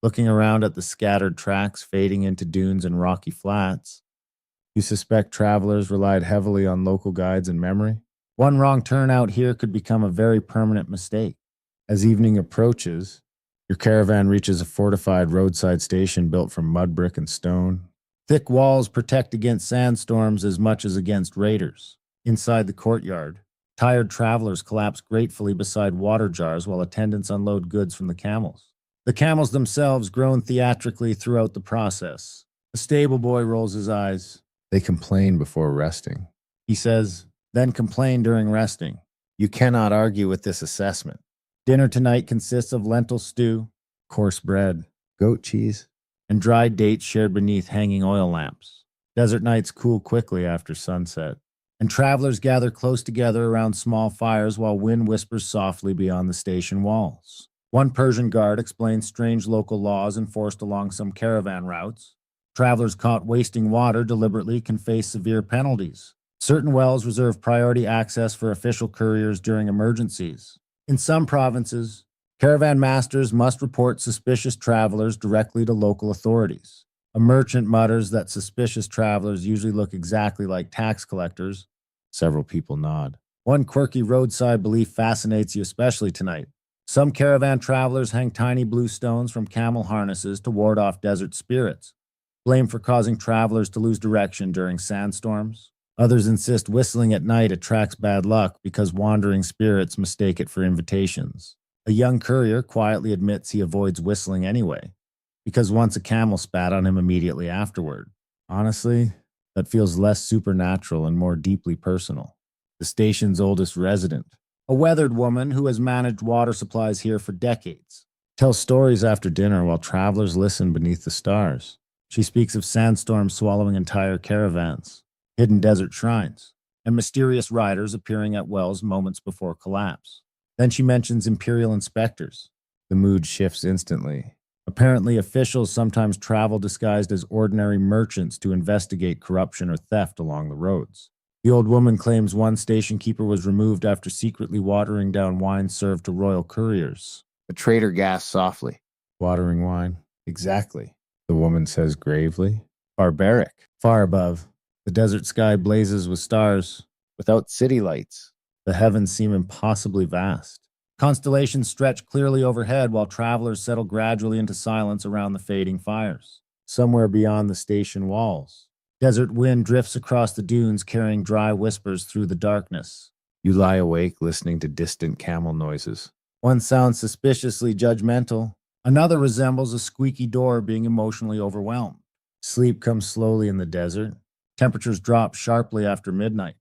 Looking around at the scattered tracks fading into dunes and rocky flats, you suspect travelers relied heavily on local guides and memory. One wrong turn out here could become a very permanent mistake. As evening approaches, your caravan reaches a fortified roadside station built from mud brick and stone. Thick walls protect against sandstorms as much as against raiders. Inside the courtyard, tired travelers collapse gratefully beside water jars while attendants unload goods from the camels. The camels themselves groan theatrically throughout the process. The stable boy rolls his eyes. They complain before resting. He says, then complain during resting. You cannot argue with this assessment. Dinner tonight consists of lentil stew, coarse bread, goat cheese, and dried dates shared beneath hanging oil lamps. Desert nights cool quickly after sunset, and travelers gather close together around small fires while wind whispers softly beyond the station walls. One Persian guard explains strange local laws enforced along some caravan routes. Travelers caught wasting water deliberately can face severe penalties. Certain wells reserve priority access for official couriers during emergencies. In some provinces, caravan masters must report suspicious travelers directly to local authorities. A merchant mutters that suspicious travelers usually look exactly like tax collectors. Several people nod. One quirky roadside belief fascinates you especially tonight. Some caravan travelers hang tiny blue stones from camel harnesses to ward off desert spirits, blamed for causing travelers to lose direction during sandstorms. Others insist whistling at night attracts bad luck because wandering spirits mistake it for invitations. A young courier quietly admits he avoids whistling anyway, because once a camel spat on him immediately afterward. Honestly, that feels less supernatural and more deeply personal. The station's oldest resident, a weathered woman who has managed water supplies here for decades, tells stories after dinner while travelers listen beneath the stars. She speaks of sandstorms swallowing entire caravans, hidden desert shrines, and mysterious riders appearing at wells moments before collapse. Then she mentions imperial inspectors. The mood shifts instantly. Apparently, officials sometimes travel disguised as ordinary merchants to investigate corruption or theft along the roads. The old woman claims one station keeper was removed after secretly watering down wine served to royal couriers. The trader gasps softly. Watering wine? Exactly, the woman says gravely. Barbaric. Far above, the desert sky blazes with stars, without city lights. The heavens seem impossibly vast. Constellations stretch clearly overhead while travelers settle gradually into silence around the fading fires. Somewhere beyond the station walls, desert wind drifts across the dunes carrying dry whispers through the darkness. You lie awake listening to distant camel noises. One sounds suspiciously judgmental. Another resembles a squeaky door being emotionally overwhelmed. Sleep comes slowly in the desert. Temperatures drop sharply after midnight,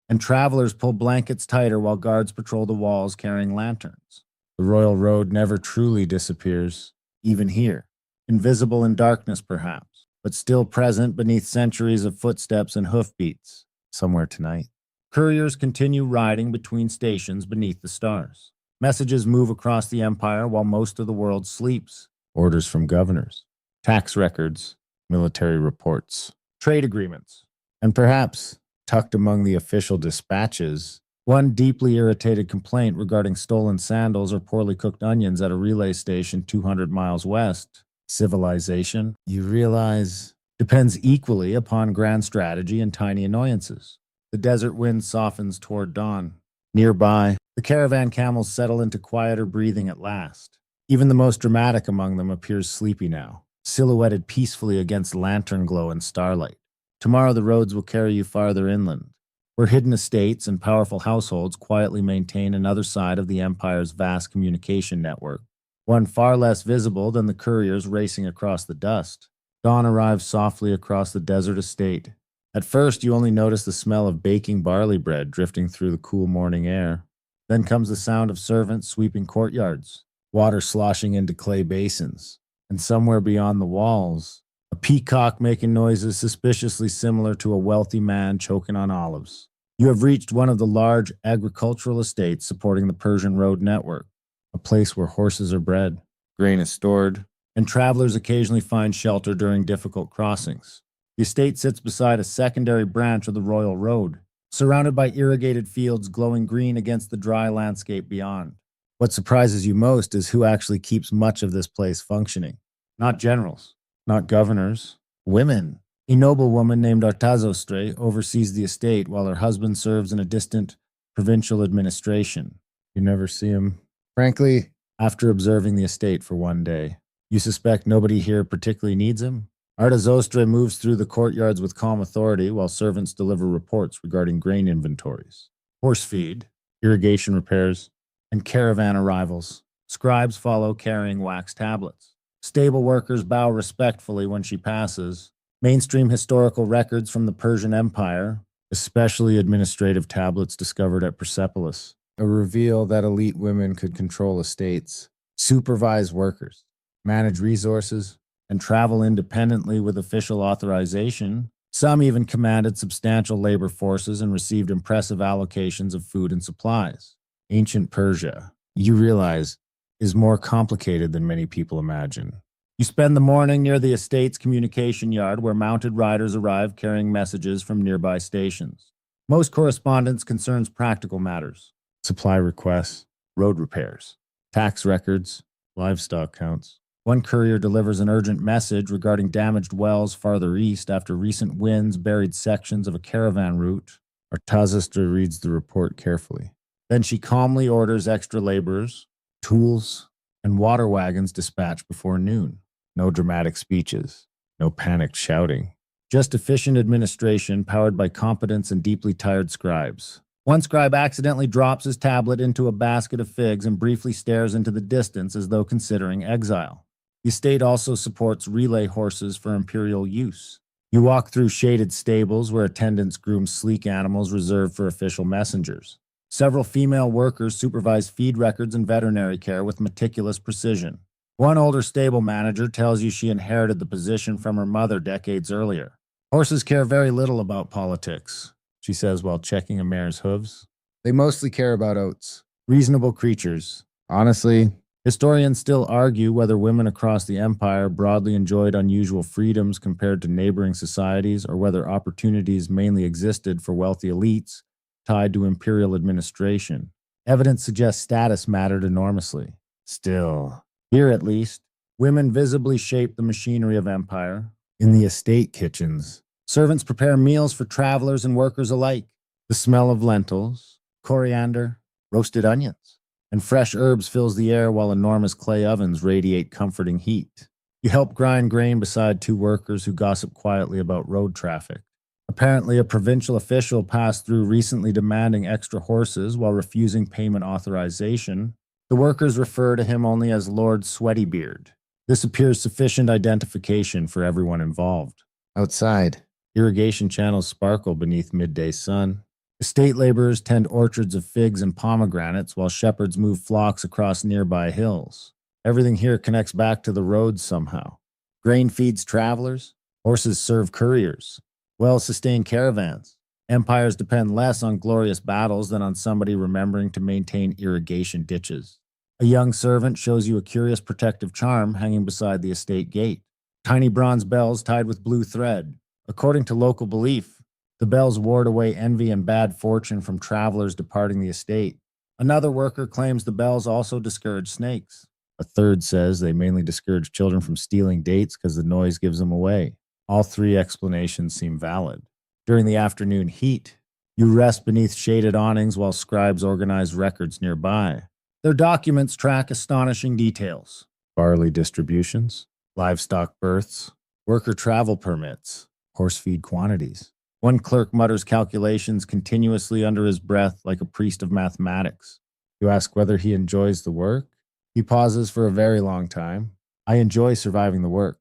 and travelers pull blankets tighter while guards patrol the walls carrying lanterns. The royal road never truly disappears, even here, invisible in darkness perhaps, but still present beneath centuries of footsteps and hoofbeats. Somewhere tonight, couriers continue riding between stations beneath the stars. Messages move across the empire while most of the world sleeps. Orders from governors, tax records, military reports, trade agreements, and perhaps, tucked among the official dispatches, one deeply irritated complaint regarding stolen sandals or poorly cooked onions at a relay station 200 miles west. Civilization, you realize, depends equally upon grand strategy and tiny annoyances. The desert wind softens toward dawn. Nearby, the caravan camels settle into quieter breathing at last. Even the most dramatic among them appears sleepy now, silhouetted peacefully against lantern glow and starlight. Tomorrow the roads will carry you farther inland, where hidden estates and powerful households quietly maintain another side of the empire's vast communication network, one far less visible than the couriers racing across the dust. Dawn arrives softly across the desert estate. At first, you only notice the smell of baking barley bread drifting through the cool morning air. Then comes the sound of servants sweeping courtyards, water sloshing into clay basins, and somewhere beyond the walls, a peacock making noises suspiciously similar to a wealthy man choking on olives. You have reached one of the large agricultural estates supporting the Persian road network, a place where horses are bred, grain is stored, and travelers occasionally find shelter during difficult crossings. The estate sits beside a secondary branch of the royal road, surrounded by irrigated fields glowing green against the dry landscape beyond. What surprises you most is who actually keeps much of this place functioning. Not generals, not governors, women. A noblewoman named Artazostre oversees the estate while her husband serves in a distant provincial administration. You never see him. Frankly, after observing the estate for one day, you suspect nobody here particularly needs him. Artazostre moves through the courtyards with calm authority while servants deliver reports regarding grain inventories, horse feed, irrigation repairs, and caravan arrivals. Scribes follow carrying wax tablets. Stable workers bow respectfully when she passes. Mainstream historical records from the Persian Empire, especially administrative tablets discovered at Persepolis, reveal that elite women could control estates, supervise workers, manage resources, and travel independently with official authorization. Some even commanded substantial labor forces and received impressive allocations of food and supplies. Ancient Persia, you realize, is more complicated than many people imagine. You spend the morning near the estate's communication yard where mounted riders arrive carrying messages from nearby stations. Most correspondence concerns practical matters: supply requests, road repairs, tax records, livestock counts. One courier delivers an urgent message regarding damaged wells farther east after recent winds buried sections of a caravan route. Artazistra reads the report carefully. Then she calmly orders extra laborers, tools, and water wagons dispatched before noon. No dramatic speeches, no panicked shouting. Just efficient administration powered by competence and deeply tired scribes. One scribe accidentally drops his tablet into a basket of figs and briefly stares into the distance as though considering exile. The estate also supports relay horses for imperial use. You walk through shaded stables where attendants groom sleek animals reserved for official messengers. Several female workers supervise feed records and veterinary care with meticulous precision. One older stable manager tells you she inherited the position from her mother decades earlier. Horses care very little about politics, she says while checking a mare's hooves. They mostly care about oats. Reasonable creatures. Honestly, historians still argue whether women across the empire broadly enjoyed unusual freedoms compared to neighboring societies or whether opportunities mainly existed for wealthy elites tied to imperial administration. Evidence suggests status mattered enormously. Still, here at least, women visibly shape the machinery of empire. In the estate kitchens, servants prepare meals for travelers and workers alike. The smell of lentils, coriander, roasted onions, and fresh herbs fills the air while enormous clay ovens radiate comforting heat. You help grind grain beside two workers who gossip quietly about road traffic. Apparently, a provincial official passed through recently demanding extra horses while refusing payment authorization. The workers refer to him only as Lord Sweatybeard. This appears sufficient identification for everyone involved. Outside, irrigation channels sparkle beneath midday sun. Estate laborers tend orchards of figs and pomegranates while shepherds move flocks across nearby hills. Everything here connects back to the roads somehow. Grain feeds travelers, horses serve couriers, well-sustained caravans. Empires depend less on glorious battles than on somebody remembering to maintain irrigation ditches. A young servant shows you a curious protective charm hanging beside the estate gate. Tiny bronze bells tied with blue thread. According to local belief, the bells ward away envy and bad fortune from travelers departing the estate. Another worker claims the bells also discourage snakes. A third says they mainly discourage children from stealing dates because the noise gives them away. All three explanations seem valid. During the afternoon heat, you rest beneath shaded awnings while scribes organize records nearby. Their documents track astonishing details. Barley distributions, livestock births, worker travel permits, horse feed quantities. One clerk mutters calculations continuously under his breath like a priest of mathematics. You ask whether he enjoys the work. He pauses for a very long time. I enjoy surviving the work.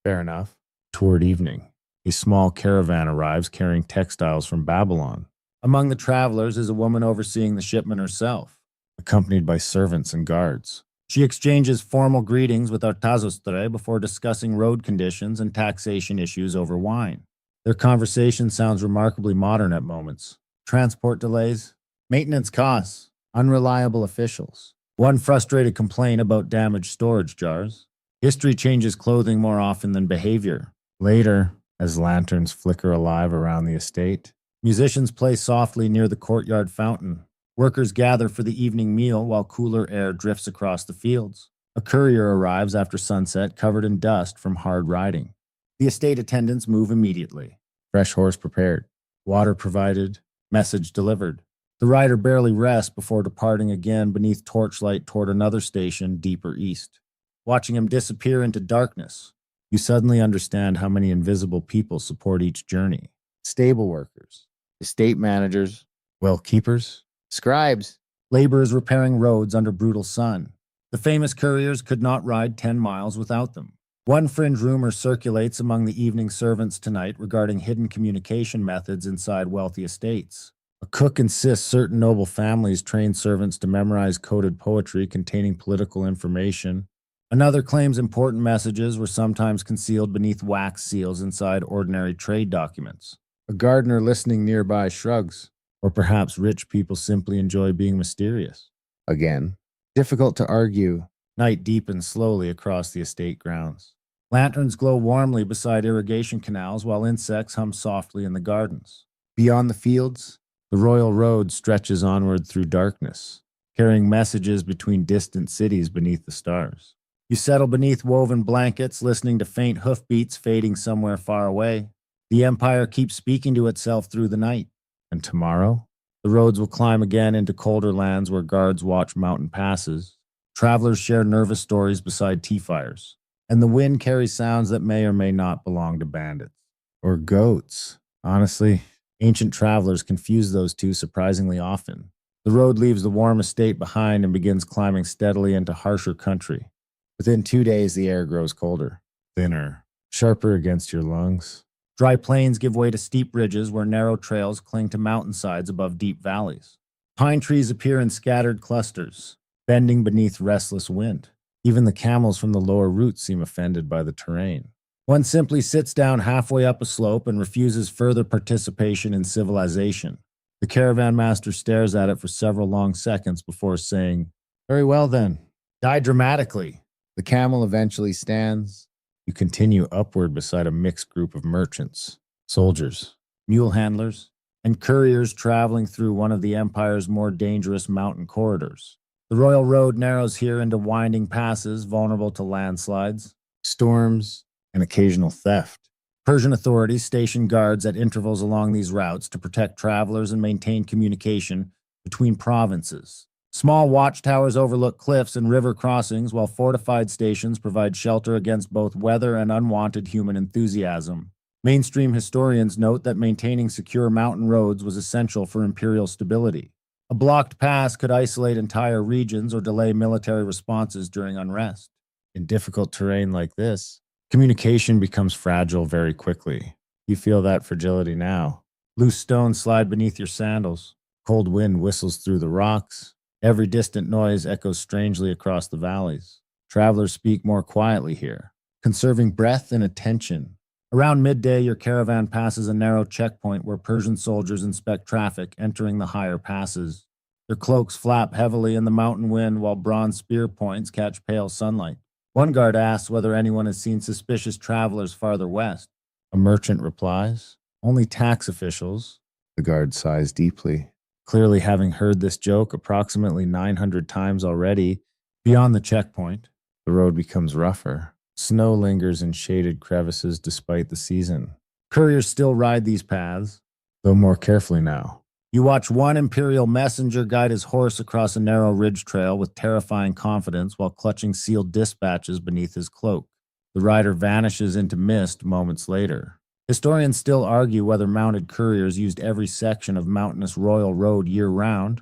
Fair enough. Toward evening, a small caravan arrives carrying textiles from Babylon. Among the travelers is a woman overseeing the shipment herself, accompanied by servants and guards. She exchanges formal greetings with Artazostre before discussing road conditions and taxation issues over wine. Their conversation sounds remarkably modern at moments. Transport delays, maintenance costs, unreliable officials. One frustrated complaint about damaged storage jars. History changes clothing more often than behavior. Later, as lanterns flicker alive around the estate, musicians play softly near the courtyard fountain. Workers gather for the evening meal while cooler air drifts across the fields. A courier arrives after sunset covered in dust from hard riding. The estate attendants move immediately. Fresh horse prepared, water provided, message delivered. The rider barely rests before departing again beneath torchlight toward another station deeper east. Watching him disappear into darkness, you suddenly understand how many invisible people support each journey. Stable workers, estate managers, well keepers, scribes, laborers repairing roads under brutal sun. The famous couriers could not ride 10 miles without them. One fringe rumor circulates among the evening servants tonight regarding hidden communication methods inside wealthy estates. A cook insists certain noble families train servants to memorize coded poetry containing political information. Another claims important messages were sometimes concealed beneath wax seals inside ordinary trade documents. A gardener listening nearby shrugs. Or perhaps rich people simply enjoy being mysterious. Again, difficult to argue. Night deepens slowly across the estate grounds. Lanterns glow warmly beside irrigation canals while insects hum softly in the gardens. Beyond the fields, the royal road stretches onward through darkness, carrying messages between distant cities beneath the stars. You settle beneath woven blankets, listening to faint hoofbeats fading somewhere far away. The empire keeps speaking to itself through the night. And tomorrow, the roads will climb again into colder lands where guards watch mountain passes. Travelers share nervous stories beside tea fires. And the wind carries sounds that may or may not belong to bandits. Or goats. Honestly, ancient travelers confuse those two surprisingly often. The road leaves the warm estate behind and begins climbing steadily into harsher country. Within 2 days, the air grows colder, thinner, sharper against your lungs. Dry plains give way to steep ridges where narrow trails cling to mountainsides above deep valleys. Pine trees appear in scattered clusters, bending beneath restless wind. Even the camels from the lower roots seem offended by the terrain. One simply sits down halfway up a slope and refuses further participation in civilization. The caravan master stares at it for several long seconds before saying, "Very well then, die dramatically." The camel eventually stands. You continue upward beside a mixed group of merchants, soldiers, mule handlers, and couriers traveling through one of the empire's more dangerous mountain corridors. The royal road narrows here into winding passes vulnerable to landslides, storms, and occasional theft. Persian authorities station guards at intervals along these routes to protect travelers and maintain communication between provinces. Small watchtowers overlook cliffs and river crossings, while fortified stations provide shelter against both weather and unwanted human enthusiasm. Mainstream historians note that maintaining secure mountain roads was essential for imperial stability. A blocked pass could isolate entire regions or delay military responses during unrest. In difficult terrain like this, communication becomes fragile very quickly. You feel that fragility now. Loose stones slide beneath your sandals. Cold wind whistles through the rocks. Every distant noise echoes strangely across the valleys. Travelers speak more quietly here, conserving breath and attention. Around midday, your caravan passes a narrow checkpoint where Persian soldiers inspect traffic entering the higher passes. Their cloaks flap heavily in the mountain wind while bronze spear points catch pale sunlight. One guard asks whether anyone has seen suspicious travelers farther west. A merchant replies, "Only tax officials." The guard sighs deeply, clearly having heard this joke approximately 900 times already. Beyond the checkpoint, the road becomes rougher. Snow lingers in shaded crevices despite the season. Couriers still ride these paths, though more carefully now. You watch one imperial messenger guide his horse across a narrow ridge trail with terrifying confidence while clutching sealed dispatches beneath his cloak. The rider vanishes into mist moments later. Historians still argue whether mounted couriers used every section of mountainous royal road year-round,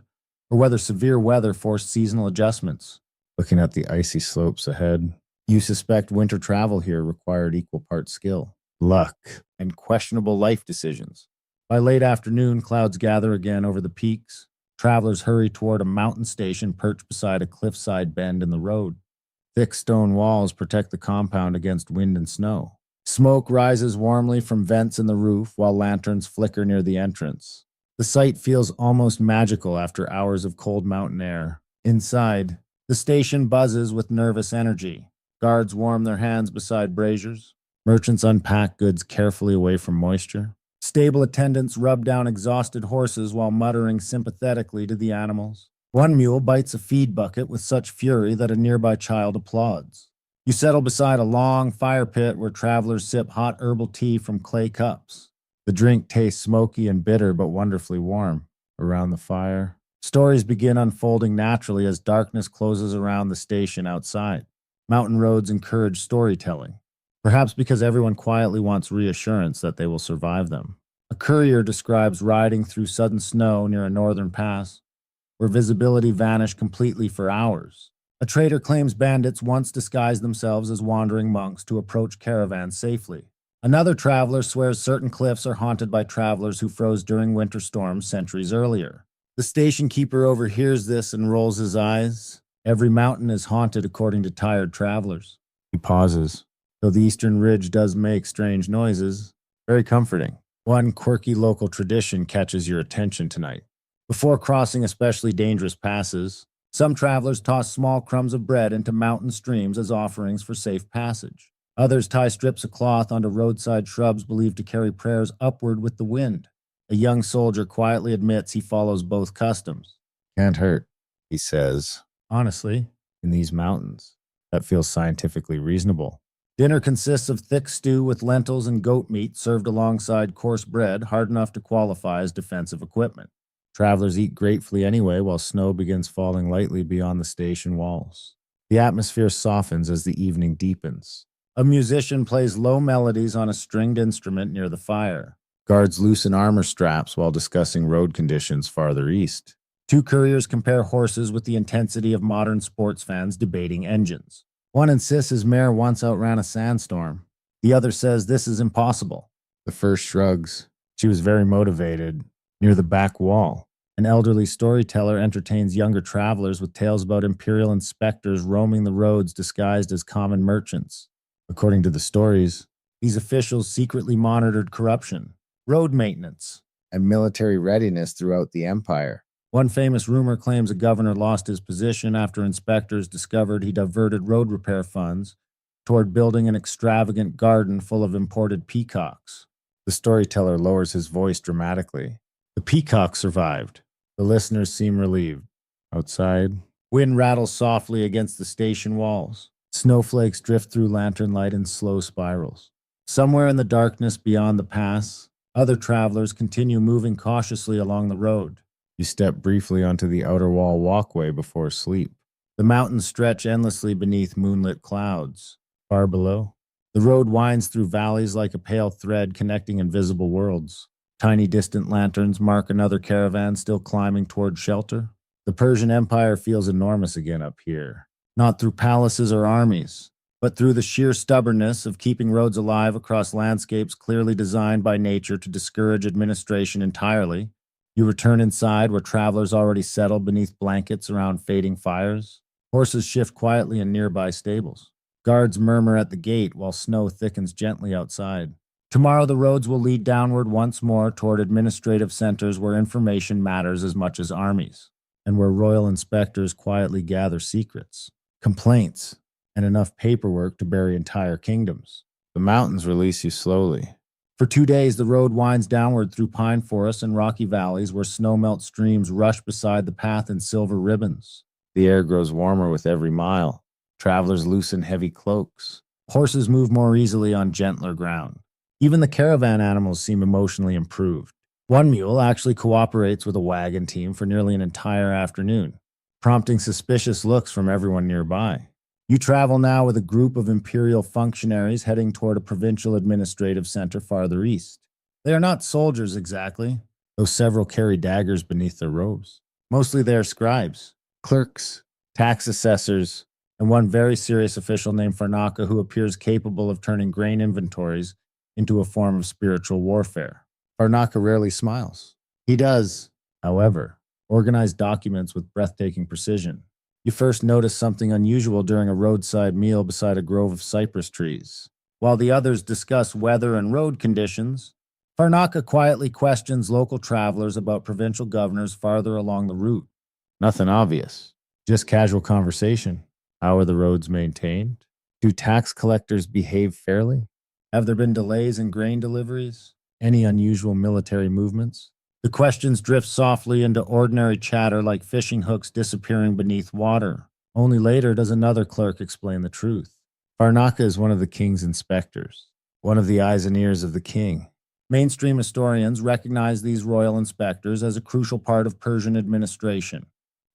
or whether severe weather forced seasonal adjustments. Looking at the icy slopes ahead, you suspect winter travel here required equal parts skill, luck, and questionable life decisions. By late afternoon, clouds gather again over the peaks. Travelers hurry toward a mountain station perched beside a cliffside bend in the road. Thick stone walls protect the compound against wind and snow. Smoke rises warmly from vents in the roof while lanterns flicker near the entrance. The sight feels almost magical after hours of cold mountain air. Inside, the station buzzes with nervous energy. Guards warm their hands beside braziers. Merchants unpack goods carefully away from moisture. Stable attendants rub down exhausted horses while muttering sympathetically to the animals. One mule bites a feed bucket with such fury that a nearby child applauds. You settle beside a long fire pit where travelers sip hot herbal tea from clay cups. The drink tastes smoky and bitter but wonderfully warm. Around the fire, stories begin unfolding naturally as darkness closes around the station outside. Mountain roads encourage storytelling, perhaps because everyone quietly wants reassurance that they will survive them. A courier describes riding through sudden snow near a northern pass, where visibility vanished completely for hours. A trader claims bandits once disguised themselves as wandering monks to approach caravans safely. Another traveler swears certain cliffs are haunted by travelers who froze during winter storms centuries earlier. The station keeper overhears this and rolls his eyes. Every mountain is haunted according to tired travelers. He pauses. Though the eastern ridge does make strange noises, very comforting. One quirky local tradition catches your attention tonight. Before crossing especially dangerous passes, some travelers toss small crumbs of bread into mountain streams as offerings for safe passage. Others tie strips of cloth onto roadside shrubs believed to carry prayers upward with the wind. A young soldier quietly admits he follows both customs. "Can't hurt," he says. Honestly, in these mountains, that feels scientifically reasonable. Dinner consists of thick stew with lentils and goat meat served alongside coarse bread, hard enough to qualify as defensive equipment. Travelers eat gratefully anyway while snow begins falling lightly beyond the station walls. The atmosphere softens as the evening deepens. A musician plays low melodies on a stringed instrument near the fire. Guards loosen armor straps while discussing road conditions farther east. Two couriers compare horses with the intensity of modern sports fans debating engines. One insists his mare once outran a sandstorm. The other says this is impossible. The first shrugs. She was very motivated. Near the back wall, an elderly storyteller entertains younger travelers with tales about imperial inspectors roaming the roads disguised as common merchants. According to the stories, these officials secretly monitored corruption, road maintenance, and military readiness throughout the empire. One famous rumor claims a governor lost his position after inspectors discovered he diverted road repair funds toward building an extravagant garden full of imported peacocks. The storyteller lowers his voice dramatically. The peacock survived. The listeners seem relieved. Outside, wind rattles softly against the station walls. Snowflakes drift through lantern light in slow spirals. Somewhere in the darkness beyond the pass, other travelers continue moving cautiously along the road. You step briefly onto the outer wall walkway before sleep. The mountains stretch endlessly beneath moonlit clouds. Far below, the road winds through valleys like a pale thread connecting invisible worlds. Tiny distant lanterns mark another caravan still climbing toward shelter. The Persian Empire feels enormous again up here, not through palaces or armies, but through the sheer stubbornness of keeping roads alive across landscapes clearly designed by nature to discourage administration entirely. You return inside where travelers already settle beneath blankets around fading fires. Horses shift quietly in nearby stables. Guards murmur at the gate while snow thickens gently outside. Tomorrow the roads will lead downward once more toward administrative centers where information matters as much as armies, and where royal inspectors quietly gather secrets, complaints, and enough paperwork to bury entire kingdoms. The mountains release you slowly. For 2 days, the road winds downward through pine forests and rocky valleys where snowmelt streams rush beside the path in silver ribbons. The air grows warmer with every mile. Travelers loosen heavy cloaks. Horses move more easily on gentler ground. Even the caravan animals seem emotionally improved. One mule actually cooperates with a wagon team for nearly an entire afternoon, prompting suspicious looks from everyone nearby. You travel now with a group of imperial functionaries heading toward a provincial administrative center farther east. They are not soldiers exactly, though several carry daggers beneath their robes. Mostly they are scribes, clerks, tax assessors, and one very serious official named Farnaka who appears capable of turning grain inventories into a form of spiritual warfare. Farnaka rarely smiles. He does, however, organize documents with breathtaking precision. You first notice something unusual during a roadside meal beside a grove of cypress trees. While the others discuss weather and road conditions, Farnaka quietly questions local travelers about provincial governors farther along the route. Nothing obvious, just casual conversation. How are the roads maintained? Do tax collectors behave fairly? Have there been delays in grain deliveries? Any unusual military movements? The questions drift softly into ordinary chatter like fishing hooks disappearing beneath water. Only later does another clerk explain the truth. Farnaka is one of the king's inspectors, one of the eyes and ears of the king. Mainstream historians recognize these royal inspectors as a crucial part of Persian administration.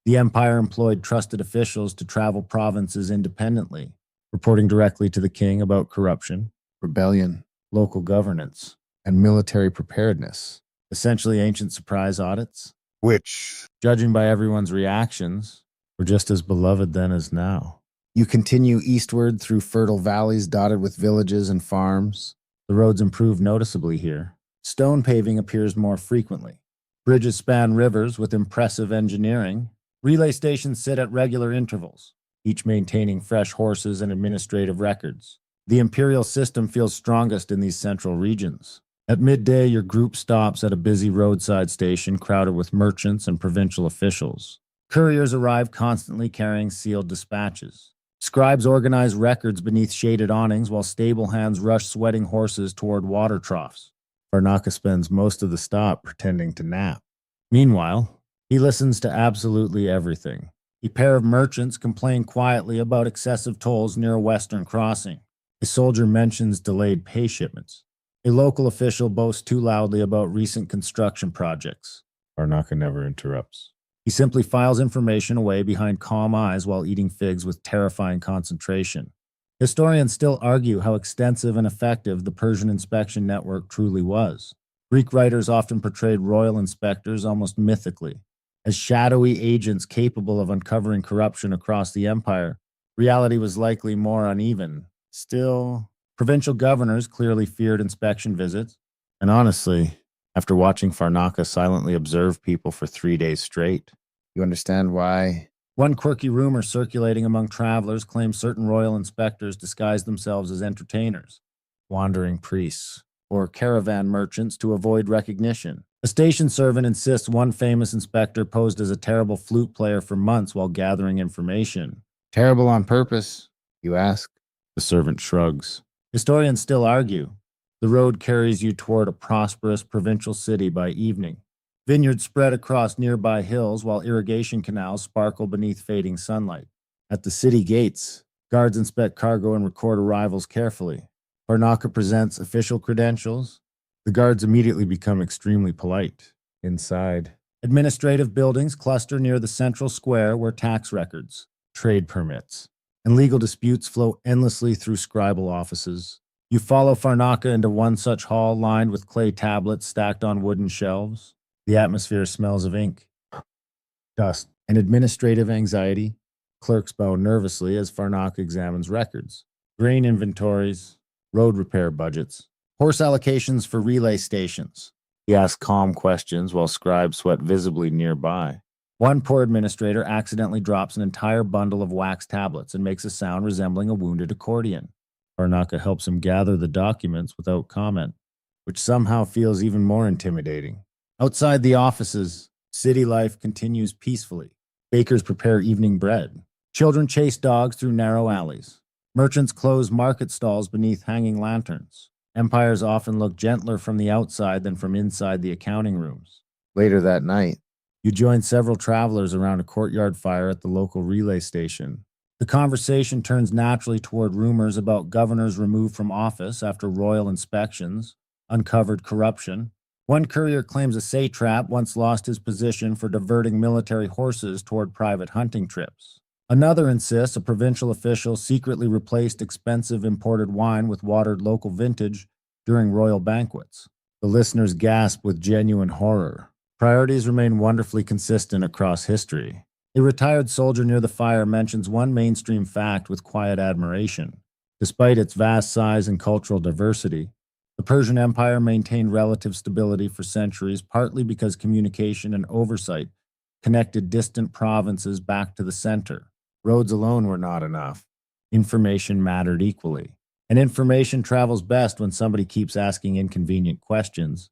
The empire employed trusted officials to travel provinces independently, reporting directly to the king about corruption, rebellion, local governance, and military preparedness. Essentially ancient surprise audits, which, judging by everyone's reactions, were just as beloved then as now. You continue eastward through fertile valleys dotted with villages and farms. The roads improve noticeably here. Stone paving appears more frequently. Bridges span rivers with impressive engineering. Relay stations sit at regular intervals, each maintaining fresh horses and administrative records. The imperial system feels strongest in these central regions. At midday, your group stops at a busy roadside station crowded with merchants and provincial officials. Couriers arrive constantly carrying sealed dispatches. Scribes organize records beneath shaded awnings while stable hands rush sweating horses toward water troughs. Farnaka spends most of the stop pretending to nap. Meanwhile, he listens to absolutely everything. A pair of merchants complain quietly about excessive tolls near a western crossing. A soldier mentions delayed pay shipments. A local official boasts too loudly about recent construction projects. Varnaka never interrupts. He simply files information away behind calm eyes while eating figs with terrifying concentration. Historians still argue how extensive and effective the Persian inspection network truly was. Greek writers often portrayed royal inspectors almost mythically, as shadowy agents capable of uncovering corruption across the empire. Reality was likely more uneven. Still, provincial governors clearly feared inspection visits. And honestly, after watching Farnaka silently observe people for 3 days straight, you understand why. One quirky rumor circulating among travelers claims certain royal inspectors disguised themselves as entertainers, wandering priests, or caravan merchants to avoid recognition. A station servant insists one famous inspector posed as a terrible flute player for months while gathering information. Terrible on purpose, you ask? The servant shrugs. Historians still argue. The road carries you toward a prosperous provincial city by evening. Vineyards spread across nearby hills while irrigation canals sparkle beneath fading sunlight. At the city gates, guards inspect cargo and record arrivals carefully. Varnaka presents official credentials. The guards immediately become extremely polite. Inside, administrative buildings cluster near the central square where tax records, trade permits, and legal disputes flow endlessly through scribal offices. You follow Varnaka into one such hall lined with clay tablets stacked on wooden shelves. The atmosphere smells of ink, dust, and administrative anxiety. Clerks bow nervously as Varnaka examines records, grain inventories, road repair budgets, horse allocations for relay stations. He asks calm questions while scribes sweat visibly nearby. One poor administrator accidentally drops an entire bundle of wax tablets and makes a sound resembling a wounded accordion. Varnaka helps him gather the documents without comment, which somehow feels even more intimidating. Outside the offices, city life continues peacefully. Bakers prepare evening bread. Children chase dogs through narrow alleys. Merchants close market stalls beneath hanging lanterns. Empires often look gentler from the outside than from inside the accounting rooms. Later that night, you join several travelers around a courtyard fire at the local relay station. The conversation turns naturally toward rumors about governors removed from office after royal inspections, uncovered corruption. One courier claims a satrap once lost his position for diverting military horses toward private hunting trips. Another insists a provincial official secretly replaced expensive imported wine with watered local vintage during royal banquets. The listeners gasp with genuine horror. Priorities remain wonderfully consistent across history. A retired soldier near the fire mentions one mainstream fact with quiet admiration. Despite its vast size and cultural diversity, the Persian Empire maintained relative stability for centuries, partly because communication and oversight connected distant provinces back to the center. Roads alone were not enough. Information mattered equally. And information travels best when somebody keeps asking inconvenient questions.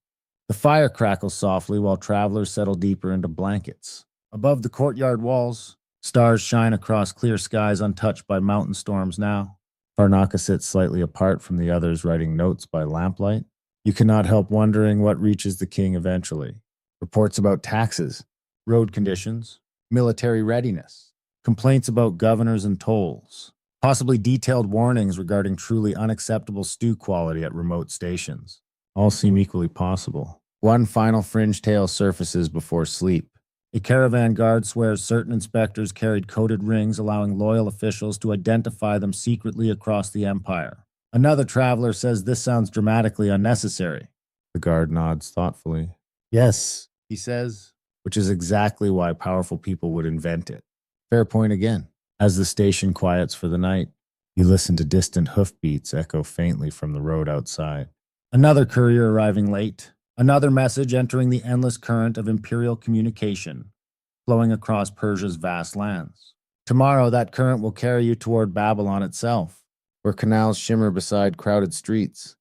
The fire crackles softly while travelers settle deeper into blankets. Above the courtyard walls, stars shine across clear skies untouched by mountain storms now. Varnaka sits slightly apart from the others, writing notes by lamplight. You cannot help wondering what reaches the king eventually. Reports about taxes, road conditions, military readiness, complaints about governors and tolls, possibly detailed warnings regarding truly unacceptable stew quality at remote stations. All seem equally possible. One final fringe tale surfaces before sleep. A caravan guard swears certain inspectors carried coded rings, allowing loyal officials to identify them secretly across the empire. Another traveler says this sounds dramatically unnecessary. The guard nods thoughtfully. Yes, he says, which is exactly why powerful people would invent it. Fair point again. As the station quiets for the night, you listen to distant hoofbeats echo faintly from the road outside. Another courier arriving late. Another message entering the endless current of imperial communication, flowing across Persia's vast lands. Tomorrow, that current will carry you toward Babylon itself, where canals shimmer beside crowded streets,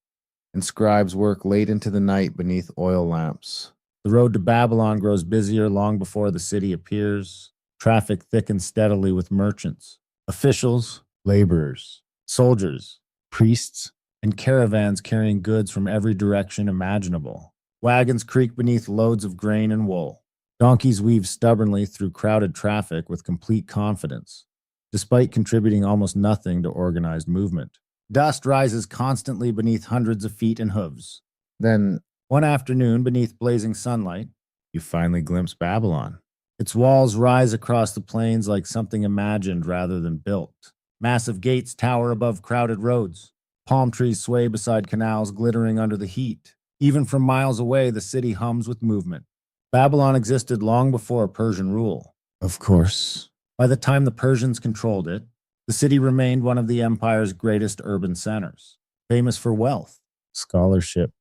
and scribes work late into the night beneath oil lamps. The road to Babylon grows busier long before the city appears. Traffic thickens steadily with merchants, officials, laborers, soldiers, priests, and caravans carrying goods from every direction imaginable. Wagons creak beneath loads of grain and wool. Donkeys weave stubbornly through crowded traffic with complete confidence, despite contributing almost nothing to organized movement. Dust rises constantly beneath hundreds of feet and hooves. Then, one afternoon, beneath blazing sunlight, you finally glimpse Babylon. Its walls rise across the plains like something imagined rather than built. Massive gates tower above crowded roads. Palm trees sway beside canals glittering under the heat. Even from miles away, the city hums with movement. Babylon existed long before Persian rule. Of course. By the time the Persians controlled it, the city remained one of the empire's greatest urban centers, famous for wealth, scholarship,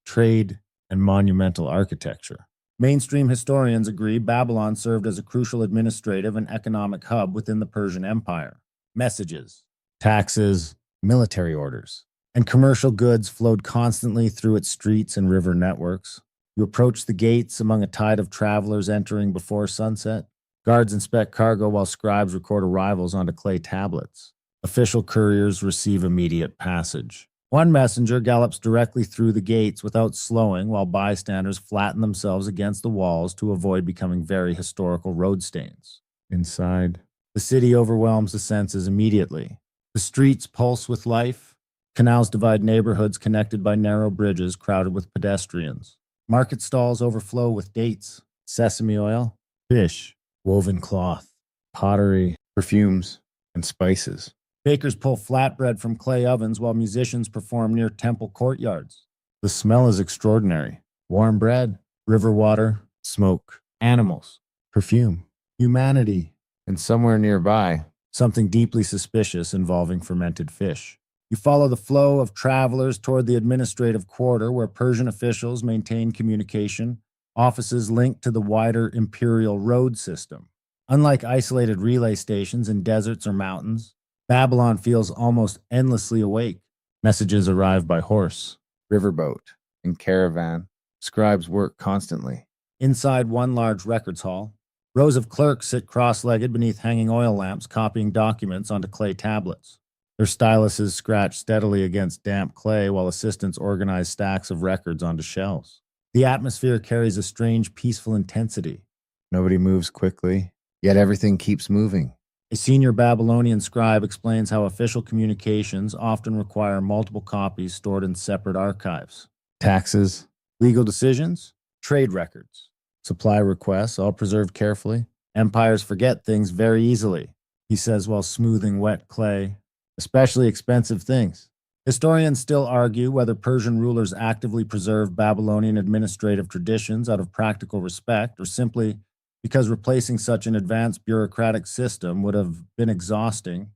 trade, and monumental architecture. Mainstream historians agree Babylon served as a crucial administrative and economic hub within the Persian Empire. Messages, taxes, military orders, and commercial goods flowed constantly through its streets and river networks. You approach the gates among a tide of travelers entering before sunset. Guards inspect cargo while scribes record arrivals onto clay tablets. Official couriers receive immediate passage. One messenger gallops directly through the gates without slowing, while bystanders flatten themselves against the walls to avoid becoming very historical road stains. Inside, the city overwhelms the senses immediately. The streets pulse with life. Canals divide neighborhoods connected by narrow bridges crowded with pedestrians. Market stalls overflow with dates, sesame oil, fish, woven cloth, pottery, perfumes, and spices. Bakers pull flatbread from clay ovens while musicians perform near temple courtyards. The smell is extraordinary. Warm bread, river water, smoke, animals, perfume, humanity, and somewhere nearby, something deeply suspicious involving fermented fish. You follow the flow of travelers toward the administrative quarter where Persian officials maintain communication, offices linked to the wider imperial road system. Unlike isolated relay stations in deserts or mountains, Babylon feels almost endlessly awake. Messages arrive by horse, riverboat, and caravan. Scribes work constantly. Inside one large records hall, rows of clerks sit cross-legged beneath hanging oil lamps copying documents onto clay tablets. Their styluses scratch steadily against damp clay while assistants organize stacks of records onto shelves. The atmosphere carries a strange, peaceful intensity. Nobody moves quickly, yet everything keeps moving. A senior Babylonian scribe explains how official communications often require multiple copies stored in separate archives. Taxes, legal decisions, trade records, supply requests, all preserved carefully. Empires forget things very easily, he says while smoothing wet clay, especially expensive things. Historians still argue whether Persian rulers actively preserved Babylonian administrative traditions out of practical respect or simply because replacing such an advanced bureaucratic system would have been exhausting.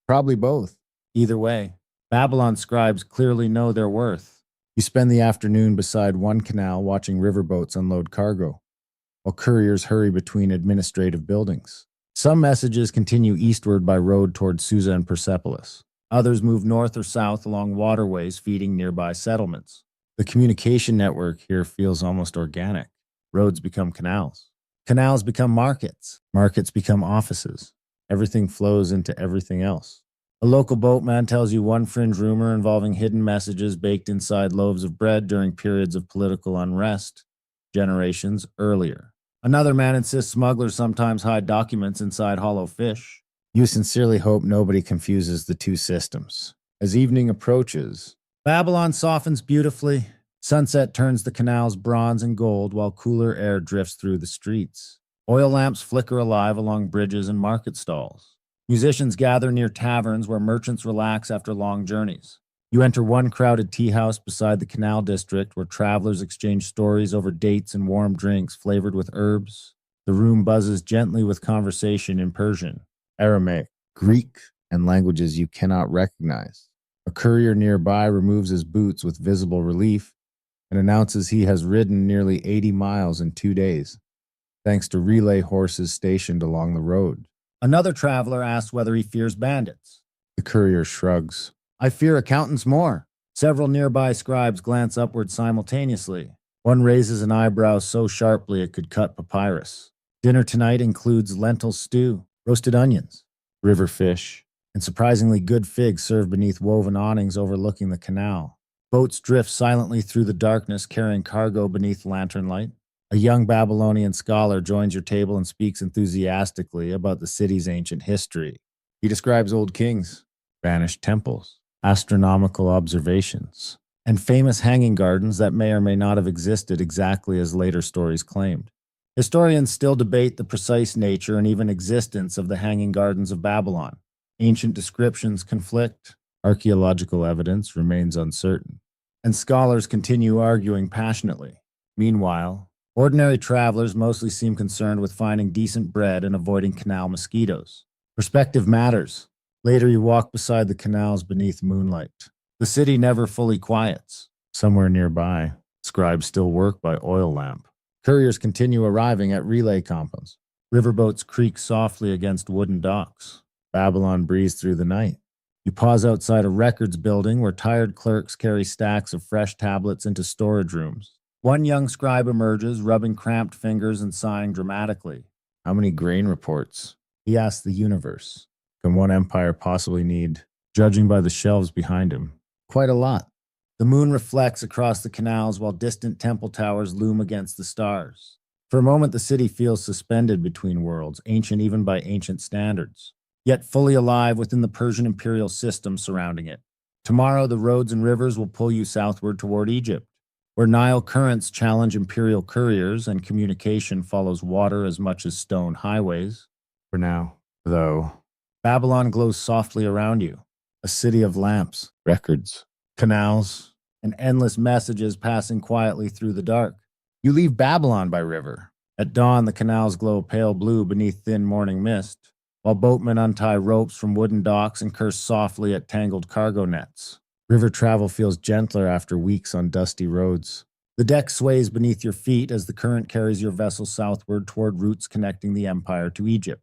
Probably both. Either way, Babylon scribes clearly know their worth. You spend the afternoon beside one canal watching riverboats unload cargo, while couriers hurry between administrative buildings. Some messages continue eastward by road toward Susa and Persepolis. Others move north or south along waterways feeding nearby settlements. The communication network here feels almost organic. Roads become canals. Canals become markets. Markets become offices. Everything flows into everything else. A local boatman tells you one fringe rumor involving hidden messages baked inside loaves of bread during periods of political unrest, generations earlier. Another man insists smugglers sometimes hide documents inside hollow fish. You sincerely hope nobody confuses the two systems. As evening approaches, Babylon softens beautifully. Sunset turns the canals bronze and gold while cooler air drifts through the streets. Oil lamps flicker alive along bridges and market stalls. Musicians gather near taverns where merchants relax after long journeys. You enter one crowded tea house beside the canal district where travelers exchange stories over dates and warm drinks flavored with herbs. The room buzzes gently with conversation in Persian, Aramaic, Greek, and languages you cannot recognize. A courier nearby removes his boots with visible relief and announces he has ridden nearly 80 miles in 2 days, thanks to relay horses stationed along the road. Another traveler asks whether he fears bandits. The courier shrugs. I fear accountants more. Several nearby scribes glance upward simultaneously. One raises an eyebrow so sharply it could cut papyrus. Dinner tonight includes lentil stew, roasted onions, river fish, and surprisingly good figs served beneath woven awnings overlooking the canal. Boats drift silently through the darkness carrying cargo beneath lantern light. A young Babylonian scholar joins your table and speaks enthusiastically about the city's ancient history. He describes old kings, vanished temples, astronomical observations, and famous hanging gardens that may or may not have existed exactly as later stories claimed. Historians still debate the precise nature and even existence of the Hanging Gardens of Babylon. Ancient descriptions conflict, archaeological evidence remains uncertain, and scholars continue arguing passionately. Meanwhile, ordinary travelers mostly seem concerned with finding decent bread and avoiding canal mosquitoes. Perspective matters. Later, you walk beside the canals beneath moonlight. The city never fully quiets. Somewhere nearby, scribes still work by oil lamp. Couriers continue arriving at relay compounds. Riverboats creak softly against wooden docks. Babylon breathes through the night. You pause outside a records building where tired clerks carry stacks of fresh tablets into storage rooms. One young scribe emerges, rubbing cramped fingers and sighing dramatically. How many grain reports? He asks the universe. Can one empire possibly need? Judging by the shelves behind him, quite a lot. The moon reflects across the canals while distant temple towers loom against the stars. For a moment, the city feels suspended between worlds, ancient even by ancient standards, yet fully alive within the Persian imperial system surrounding it. Tomorrow, the roads and rivers will pull you southward toward Egypt, where Nile currents challenge imperial couriers and communication follows water as much as stone highways. For now, though, Babylon glows softly around you, a city of lamps, records, canals, and endless messages passing quietly through the dark. You leave Babylon by river. At dawn, the canals glow pale blue beneath thin morning mist, while boatmen untie ropes from wooden docks and curse softly at tangled cargo nets. River travel feels gentler after weeks on dusty roads. The deck sways beneath your feet as the current carries your vessel southward toward routes connecting the empire to Egypt.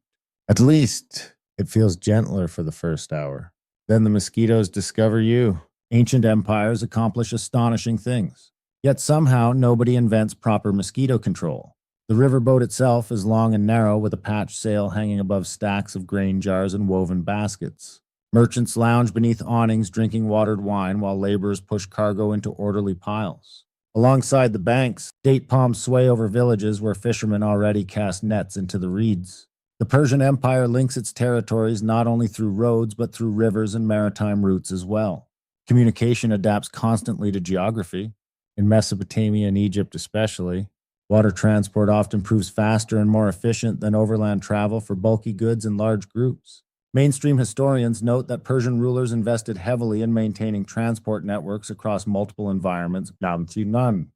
At least, it feels gentler for the first hour. Then the mosquitoes discover you. Ancient empires accomplish astonishing things. Yet somehow nobody invents proper mosquito control. The riverboat itself is long and narrow with a patched sail hanging above stacks of grain jars and woven baskets. Merchants lounge beneath awnings drinking watered wine while laborers push cargo into orderly piles. Alongside the banks, date palms sway over villages where fishermen already cast nets into the reeds. The Persian Empire links its territories not only through roads but through rivers and maritime routes as well. Communication adapts constantly to geography. In Mesopotamia and Egypt especially, water transport often proves faster and more efficient than overland travel for bulky goods in large groups. Mainstream historians note that Persian rulers invested heavily in maintaining transport networks across multiple environments, down to none.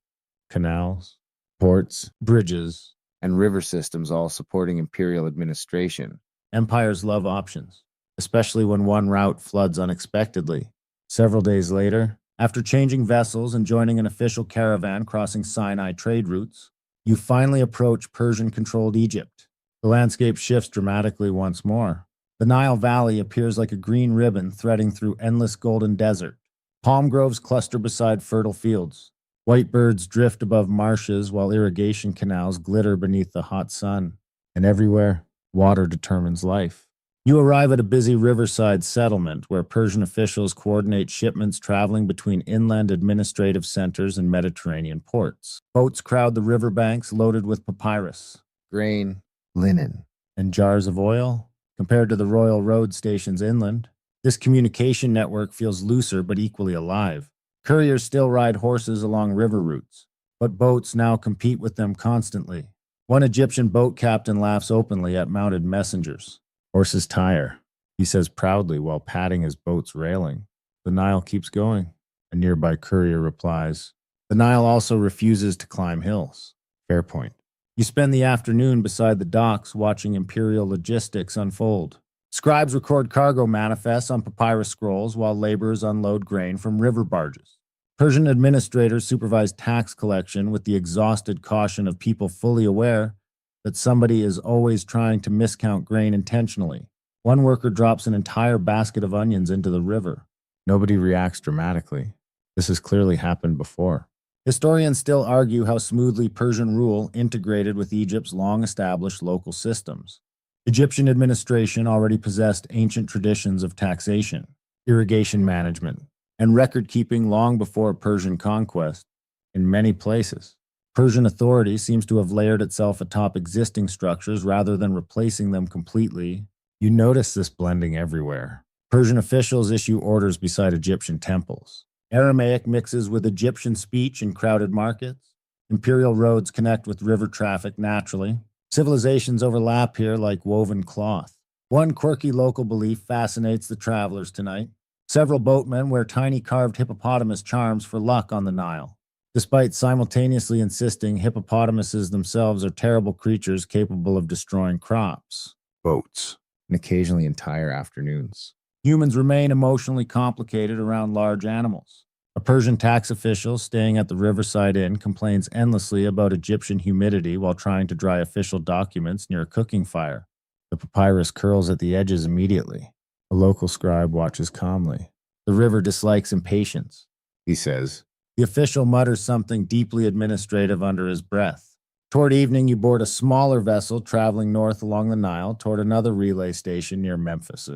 Canals, ports, bridges, and river systems all supporting imperial administration. Empires love options, especially when one route floods unexpectedly. Several days later, after changing vessels and joining an official caravan crossing Sinai trade routes, you finally approach Persian-controlled Egypt. The landscape shifts dramatically once more. The Nile Valley appears like a green ribbon threading through endless golden desert. Palm groves cluster beside fertile fields. White birds drift above marshes while irrigation canals glitter beneath the hot sun. And everywhere, water determines life. You arrive at a busy riverside settlement where Persian officials coordinate shipments traveling between inland administrative centers and Mediterranean ports. Boats crowd the riverbanks loaded with papyrus, grain, linen, and jars of oil. Compared to the royal road stations inland, this communication network feels looser but equally alive. Couriers still ride horses along river routes, but boats now compete with them constantly. One Egyptian boat captain laughs openly at mounted messengers. Horses tire, he says proudly while patting his boat's railing. The Nile keeps going. A nearby courier replies, the Nile also refuses to climb hills. Fair point. You spend the afternoon beside the docks watching imperial logistics unfold. Scribes record cargo manifests on papyrus scrolls while laborers unload grain from river barges. Persian administrators supervise tax collection with the exhausted caution of people fully aware that somebody is always trying to miscount grain intentionally. One worker drops an entire basket of onions into the river. Nobody reacts dramatically. This has clearly happened before. Historians still argue how smoothly Persian rule integrated with Egypt's long-established local systems. Egyptian administration already possessed ancient traditions of taxation, irrigation management, and record-keeping long before Persian conquest. In many places, Persian authority seems to have layered itself atop existing structures rather than replacing them completely. You notice this blending everywhere. Persian officials issue orders beside Egyptian temples. Aramaic mixes with Egyptian speech in crowded markets. Imperial roads connect with river traffic naturally. Civilizations overlap here like woven cloth. One quirky local belief fascinates the travelers tonight. Several boatmen wear tiny carved hippopotamus charms for luck on the Nile, despite simultaneously insisting hippopotamuses themselves are terrible creatures capable of destroying crops, boats, and occasionally entire afternoons. Humans remain emotionally complicated around large animals. A Persian tax official staying at the Riverside Inn complains endlessly about Egyptian humidity while trying to dry official documents near a cooking fire. The papyrus curls at the edges immediately. A local scribe watches calmly. The river dislikes impatience, he says. The official mutters something deeply administrative under his breath. Toward evening, you board a smaller vessel traveling north along the Nile toward another relay station near Memphis.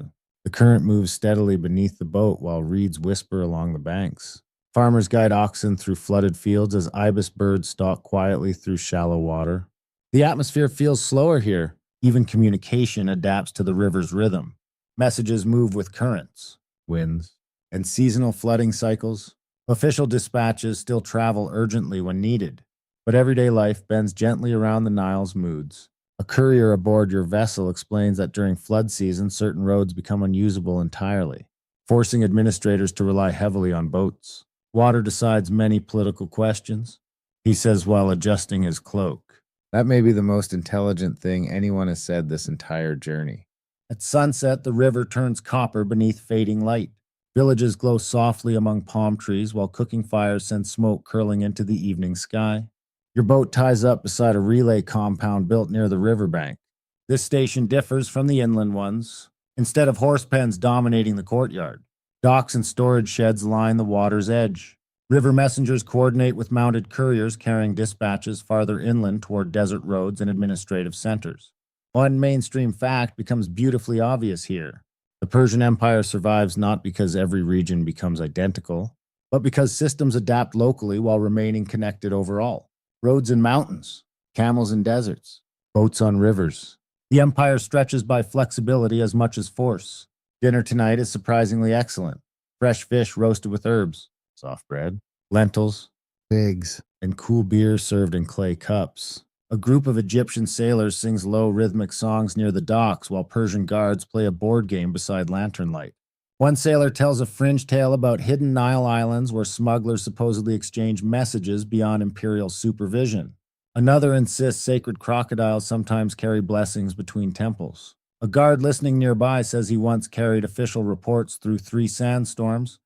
The current moves steadily beneath the boat while reeds whisper along the banks. Farmers guide oxen through flooded fields as ibis birds stalk quietly through shallow water. The atmosphere feels slower here. Even communication adapts to the river's rhythm. Messages move with currents, winds, and seasonal flooding cycles. Official dispatches still travel urgently when needed, but everyday life bends gently around the Nile's moods. A courier aboard your vessel explains that during flood season, certain roads become unusable entirely, forcing administrators to rely heavily on boats. Water decides many political questions, he says while adjusting his cloak. That may be the most intelligent thing anyone has said this entire journey. At sunset, the river turns copper beneath fading light. Villages glow softly among palm trees while cooking fires send smoke curling into the evening sky. Your boat ties up beside a relay compound built near the riverbank. This station differs from the inland ones. Instead of horse pens dominating the courtyard, docks and storage sheds line the water's edge. River messengers coordinate with mounted couriers carrying dispatches farther inland toward desert roads and administrative centers. One mainstream fact becomes beautifully obvious here. The Persian Empire survives not because every region becomes identical, but because systems adapt locally while remaining connected overall. Roads in mountains, camels in deserts, boats on rivers. The empire stretches by flexibility as much as force. Dinner tonight is surprisingly excellent. Fresh fish roasted with herbs, soft bread, lentils, figs, and cool beer served in clay cups. A group of Egyptian sailors sings low rhythmic songs near the docks while Persian guards play a board game beside lantern light. One sailor tells a fringe tale about hidden Nile islands where smugglers supposedly exchange messages beyond imperial supervision. Another insists sacred crocodiles sometimes carry blessings between temples. A guard listening nearby says he once carried official reports through 3 sandstorms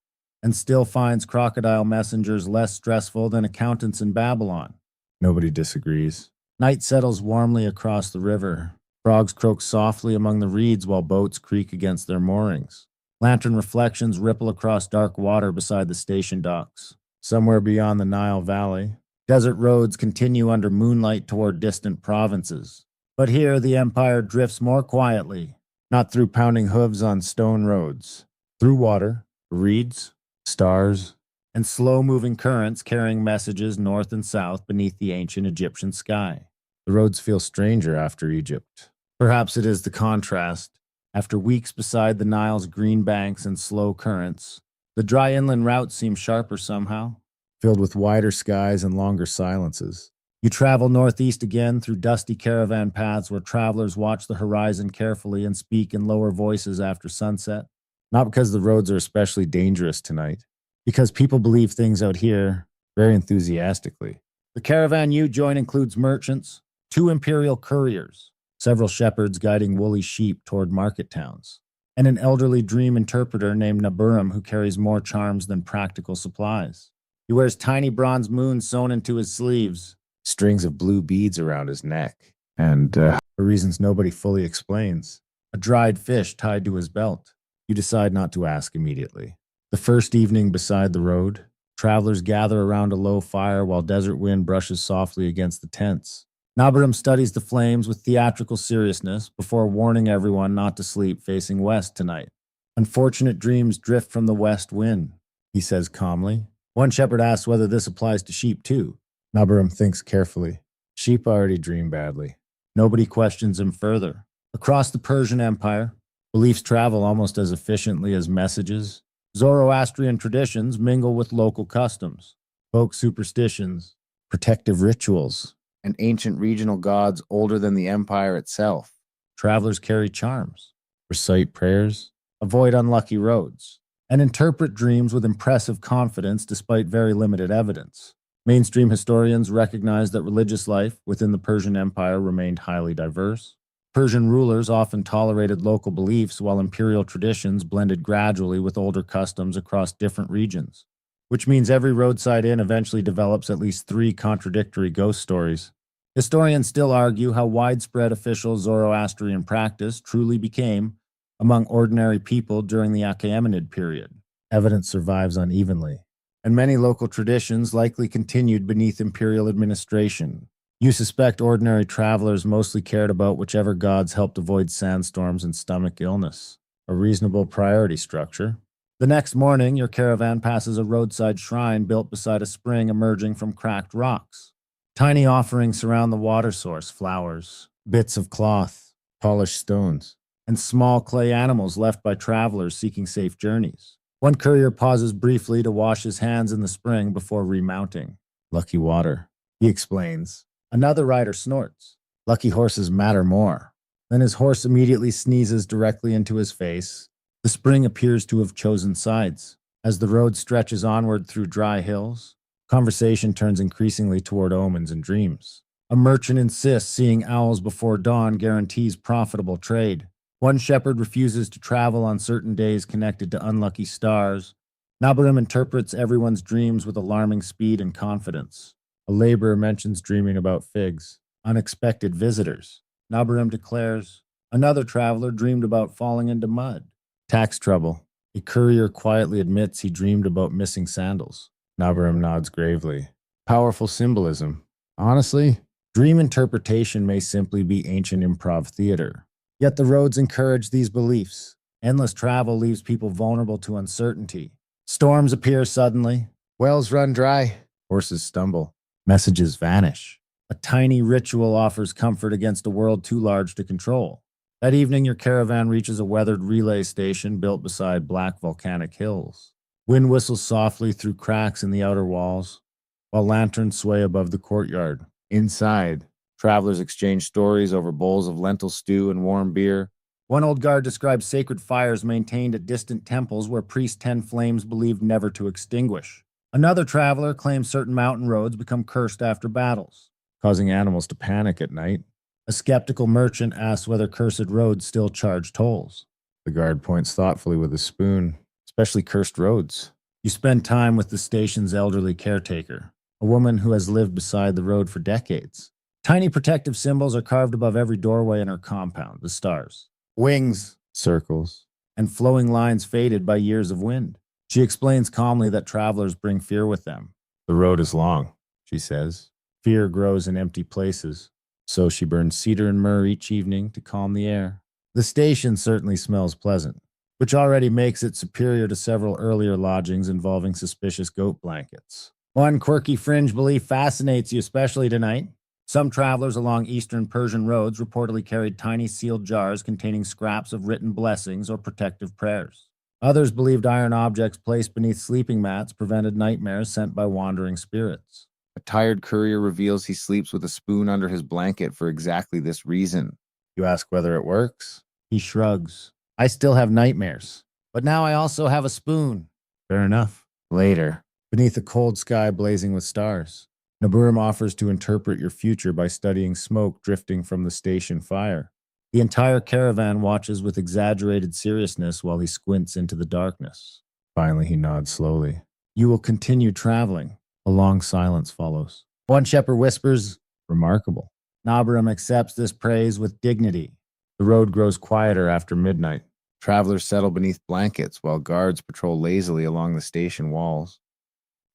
and still finds crocodile messengers less stressful than accountants in Babylon. Nobody disagrees. Night settles warmly across the river. Frogs croak softly among the reeds while boats creak against their moorings. Lantern reflections ripple across dark water beside the station docks. Somewhere beyond the Nile Valley, desert roads continue under moonlight toward distant provinces. But here the empire drifts more quietly, not through pounding hooves on stone roads, through water, reeds, stars, and slow-moving currents carrying messages north and south beneath the ancient Egyptian sky. The roads feel stranger after Egypt. Perhaps it is the contrast. After weeks beside the Nile's green banks and slow currents, the dry inland route seems sharper somehow, filled with wider skies and longer silences. You travel northeast again through dusty caravan paths where travelers watch the horizon carefully and speak in lower voices after sunset. Not because the roads are especially dangerous tonight, because people believe things out here very enthusiastically. The caravan you join includes merchants, 2 imperial couriers, several shepherds guiding woolly sheep toward market towns, and an elderly dream interpreter named Naburim who carries more charms than practical supplies. He wears tiny bronze moons sewn into his sleeves, strings of blue beads around his neck, and, for reasons nobody fully explains, a dried fish tied to his belt. You decide not to ask immediately. The first evening beside the road, travelers gather around a low fire while desert wind brushes softly against the tents. Nabarim studies the flames with theatrical seriousness before warning everyone not to sleep facing west tonight. Unfortunate dreams drift from the west wind, he says calmly. One shepherd asks whether this applies to sheep too. Nabarim thinks carefully. Sheep already dream badly. Nobody questions him further. Across the Persian Empire, Beliefs travel almost as efficiently as messages. Zoroastrian traditions mingle with local customs, folk superstitions, protective rituals, and ancient regional gods older than the empire itself. Travelers carry charms, recite prayers, avoid unlucky roads, and interpret dreams with impressive confidence despite very limited evidence. Mainstream historians recognize that religious life within the Persian Empire remained highly diverse. Persian rulers often tolerated local beliefs while imperial traditions blended gradually with older customs across different regions, which means every roadside inn eventually develops at least three contradictory ghost stories. Historians still argue how widespread official Zoroastrian practice truly became among ordinary people during the Achaemenid period. Evidence survives unevenly, and many local traditions likely continued beneath imperial administration. You suspect ordinary travelers mostly cared about whichever gods helped avoid sandstorms and stomach illness, a reasonable priority structure. The next morning, your caravan passes a roadside shrine built beside a spring emerging from cracked rocks. Tiny offerings surround the water source, flowers, bits of cloth, polished stones, and small clay animals left by travelers seeking safe journeys. One courier pauses briefly to wash his hands in the spring before remounting. Lucky water, he explains. Another rider snorts. Lucky horses matter more. Then his horse immediately sneezes directly into his face. The spring appears to have chosen sides. As the road stretches onward through dry hills, conversation turns increasingly toward omens and dreams. A merchant insists seeing owls before dawn guarantees profitable trade. One shepherd refuses to travel on certain days connected to unlucky stars. Nabarim interprets everyone's dreams with alarming speed and confidence. A laborer mentions dreaming about figs. Unexpected visitors. Nabarim declares, another traveler dreamed about falling into mud. Tax trouble. A courier quietly admits he dreamed about missing sandals. Nabarim nods gravely. Powerful symbolism. Honestly, dream interpretation may simply be ancient improv theater. Yet the roads encourage these beliefs. Endless travel leaves people vulnerable to uncertainty. Storms appear suddenly. Wells run dry. Horses stumble. Messages vanish. A tiny ritual offers comfort against a world too large to control. That evening, your caravan reaches a weathered relay station built beside black volcanic hills. Wind whistles softly through cracks in the outer walls, while lanterns sway above the courtyard. Inside, travelers exchange stories over bowls of lentil stew and warm beer. One old guard describes sacred fires maintained at distant temples where priests tend flames believed never to extinguish. Another traveler claims certain mountain roads become cursed after battles, causing animals to panic at night. A skeptical merchant asks whether cursed roads still charge tolls. The guard points thoughtfully with a spoon, especially cursed roads. You spend time with the station's elderly caretaker, a woman who has lived beside the road for decades. Tiny protective symbols are carved above every doorway in her compound, the stars. Wings, circles, and flowing lines faded by years of wind. She explains calmly that travelers bring fear with them. The road is long, she says. Fear grows in empty places. So she burns cedar and myrrh each evening to calm the air. The station certainly smells pleasant, which already makes it superior to several earlier lodgings involving suspicious goat blankets. One quirky fringe belief fascinates you, especially tonight. Some travelers along eastern Persian roads reportedly carried tiny sealed jars containing scraps of written blessings or protective prayers. Others believed iron objects placed beneath sleeping mats prevented nightmares sent by wandering spirits. A tired courier reveals he sleeps with a spoon under his blanket for exactly this reason. You ask whether it works? He shrugs. I still have nightmares, but now I also have a spoon. Fair enough. Later, beneath a cold sky blazing with stars, Naburim offers to interpret your future by studying smoke drifting from the station fire. The entire caravan watches with exaggerated seriousness while he squints into the darkness. Finally, he nods slowly. You will continue traveling. A long silence follows. One shepherd whispers, remarkable. Nabarim accepts this praise with dignity. The road grows quieter after midnight. Travelers settle beneath blankets while guards patrol lazily along the station walls.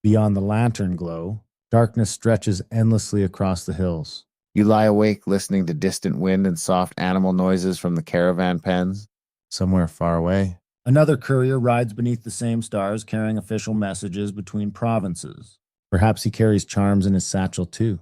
Beyond the lantern glow, darkness stretches endlessly across the hills. You lie awake listening to distant wind and soft animal noises from the caravan pens. Somewhere far away, another courier rides beneath the same stars carrying official messages between provinces. Perhaps he carries charms in his satchel too.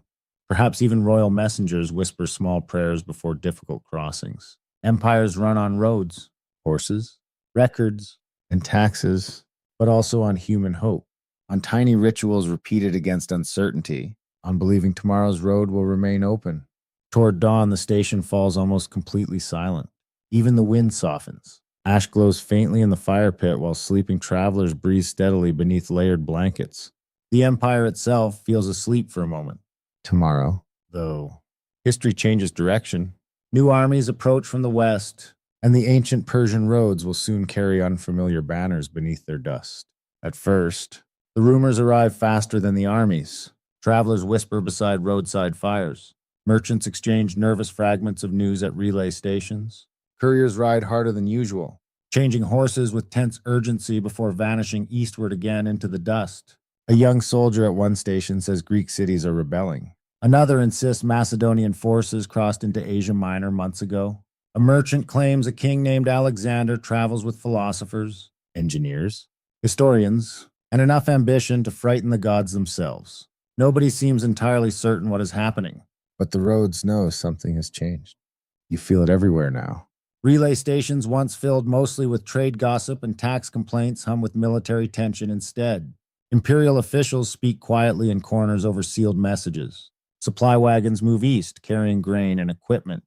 Perhaps even royal messengers whisper small prayers before difficult crossings. Empires run on roads. horses, records, and taxes, but also on human hope, on tiny rituals repeated against uncertainty, on believing tomorrow's road will remain open. Toward dawn, the station falls almost completely silent. Even the wind softens. Ash glows faintly in the fire pit while sleeping travelers breathe steadily beneath layered blankets. The Empire itself feels asleep for a moment. Tomorrow, though, history changes direction. New armies approach from the west, and the ancient Persian roads will soon carry unfamiliar banners beneath their dust. At first, the rumors arrive faster than the armies. Travelers whisper beside roadside fires. Merchants exchange nervous fragments of news at relay stations. Couriers ride harder than usual, changing horses with tense urgency before vanishing eastward again into the dust. A young soldier at one station says Greek cities are rebelling. Another insists Macedonian forces crossed into Asia Minor months ago. A merchant claims a king named Alexander travels with philosophers, engineers, historians, and enough ambition to frighten the gods themselves. Nobody seems entirely certain what is happening, but the roads know something has changed. You feel it everywhere now. Relay stations, once filled mostly with trade gossip and tax complaints, hum with military tension instead. Imperial officials speak quietly in corners over sealed messages. Supply wagons move east, carrying grain and equipment.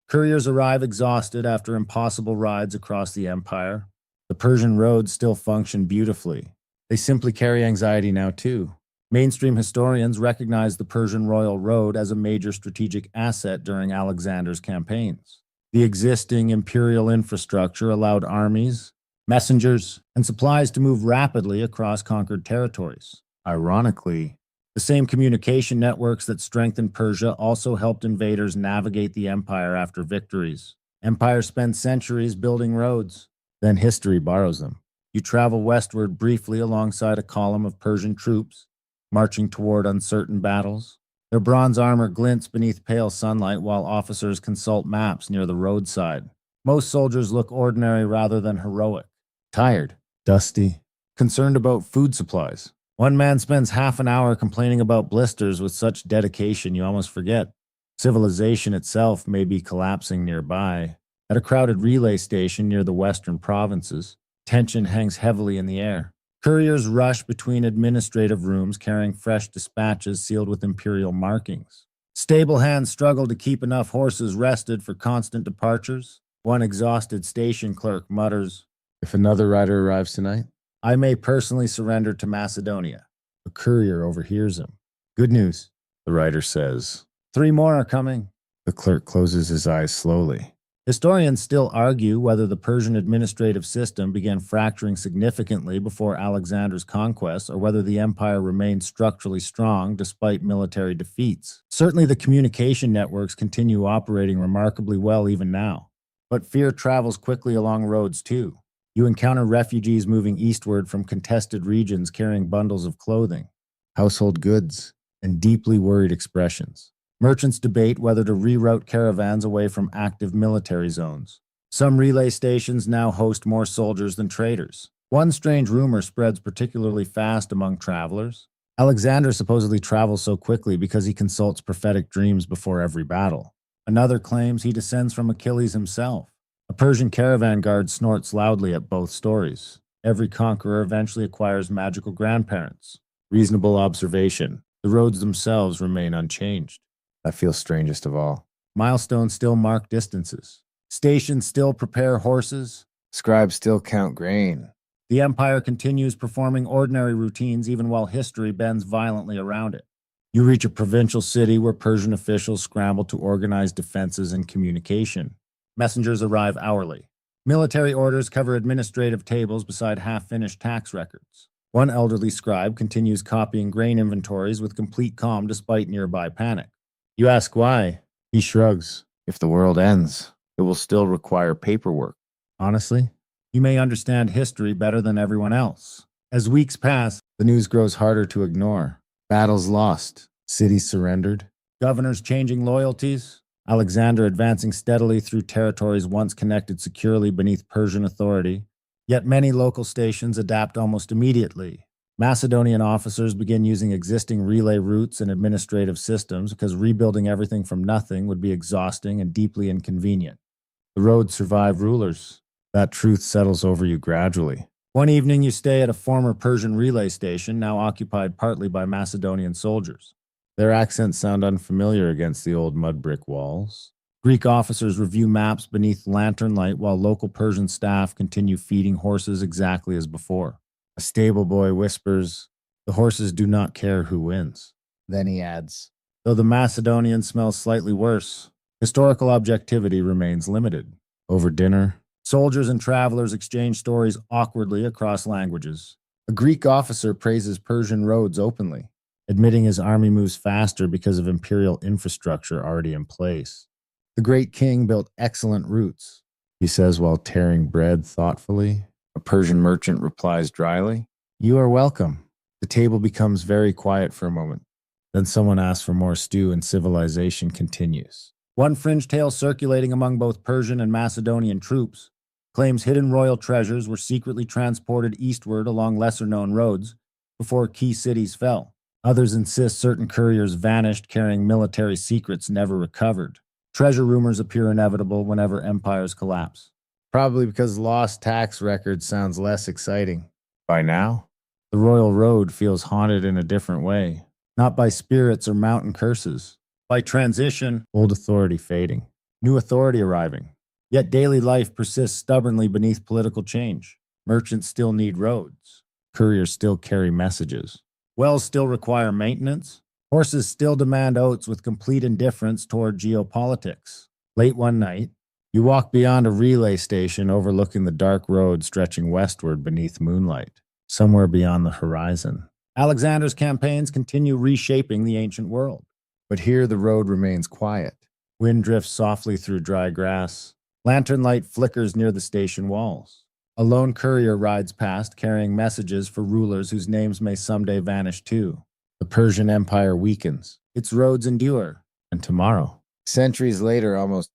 Couriers arrive exhausted after impossible rides across the empire. The Persian roads still function beautifully. They simply carry anxiety now, too. Mainstream historians recognize the Persian Royal Road as a major strategic asset during Alexander's campaigns. The existing imperial infrastructure allowed armies, messengers, and supplies to move rapidly across conquered territories. Ironically, the same communication networks that strengthened Persia also helped invaders navigate the empire after victories. Empires spend centuries building roads, then history borrows them. You travel westward briefly alongside a column of Persian troops, marching toward uncertain battles. Their bronze armor glints beneath pale sunlight while officers consult maps near the roadside. Most soldiers look ordinary rather than heroic. Tired, dusty, concerned about food supplies. One man spends half an hour complaining about blisters with such dedication you almost forget. Civilization itself may be collapsing nearby. At a crowded relay station near the western provinces, tension hangs heavily in the air. Couriers rush between administrative rooms carrying fresh dispatches sealed with imperial markings. Stable hands struggle to keep enough horses rested for constant departures. One exhausted station clerk mutters, "If another rider arrives tonight, I may personally surrender to Macedonia." A courier overhears him. "Good news," the rider says. "3 more are coming." The clerk closes his eyes slowly. Historians still argue whether the Persian administrative system began fracturing significantly before Alexander's conquests or whether the empire remained structurally strong despite military defeats. Certainly, the communication networks continue operating remarkably well even now. But fear travels quickly along roads too. You encounter refugees moving eastward from contested regions carrying bundles of clothing, household goods, and deeply worried expressions. Merchants debate whether to reroute caravans away from active military zones. Some relay stations now host more soldiers than traders. One strange rumor spreads particularly fast among travelers. Alexander supposedly travels so quickly because he consults prophetic dreams before every battle. Another claims he descends from Achilles himself. A Persian caravan guard snorts loudly at both stories. Every conqueror eventually acquires magical grandparents. Reasonable observation. The roads themselves remain unchanged. That feels strangest of all. Milestones still mark distances. Stations still prepare horses. Scribes still count grain. The empire continues performing ordinary routines even while history bends violently around it. You reach a provincial city where Persian officials scramble to organize defenses and communication. Messengers arrive hourly. Military orders cover administrative tables beside half-finished tax records. One elderly scribe continues copying grain inventories with complete calm despite nearby panic. You ask why. He shrugs. If the world ends, it will still require paperwork. Honestly, you may understand history better than everyone else. As weeks pass, the news grows harder to ignore. Battles lost, cities surrendered, governors changing loyalties, Alexander advancing steadily through territories once connected securely beneath Persian authority. Yet many local stations adapt almost immediately. Macedonian officers begin using existing relay routes and administrative systems because rebuilding everything from nothing would be exhausting and deeply inconvenient. The roads survive rulers. That truth settles over you gradually. One evening, you stay at a former Persian relay station, now occupied partly by Macedonian soldiers. Their accents sound unfamiliar against the old mud brick walls. Greek officers review maps beneath lantern light while local Persian staff continue feeding horses exactly as before. A stable boy whispers, "The horses do not care who wins." Then he adds, "Though the Macedonian smells slightly worse, historical objectivity remains limited." Over dinner, soldiers and travelers exchange stories awkwardly across languages. A Greek officer praises Persian roads openly, admitting his army moves faster because of imperial infrastructure already in place. The great king built excellent routes, he says while tearing bread thoughtfully. A Persian merchant replies dryly, "You are welcome." The table becomes very quiet for a moment. Then someone asks for more stew and civilization continues. One fringe tale circulating among both Persian and Macedonian troops claims hidden royal treasures were secretly transported eastward along lesser-known roads before key cities fell. Others insist certain couriers vanished carrying military secrets never recovered. Treasure rumors appear inevitable whenever empires collapse. Probably because lost tax records sounds less exciting. By now, the royal road feels haunted in a different way, not by spirits or mountain curses. By transition, old authority fading, new authority arriving. Yet daily life persists stubbornly beneath political change. Merchants still need roads. Couriers still carry messages. Wells still require maintenance. Horses still demand oats with complete indifference toward geopolitics. Late one night, you walk beyond a relay station overlooking the dark road stretching westward beneath moonlight, somewhere beyond the horizon. Alexander's campaigns continue reshaping the ancient world. But here the road remains quiet. Wind drifts softly through dry grass. Lantern light flickers near the station walls. A lone courier rides past carrying messages for rulers whose names may someday vanish too. The Persian Empire weakens. Its roads endure. And tomorrow, centuries later almost,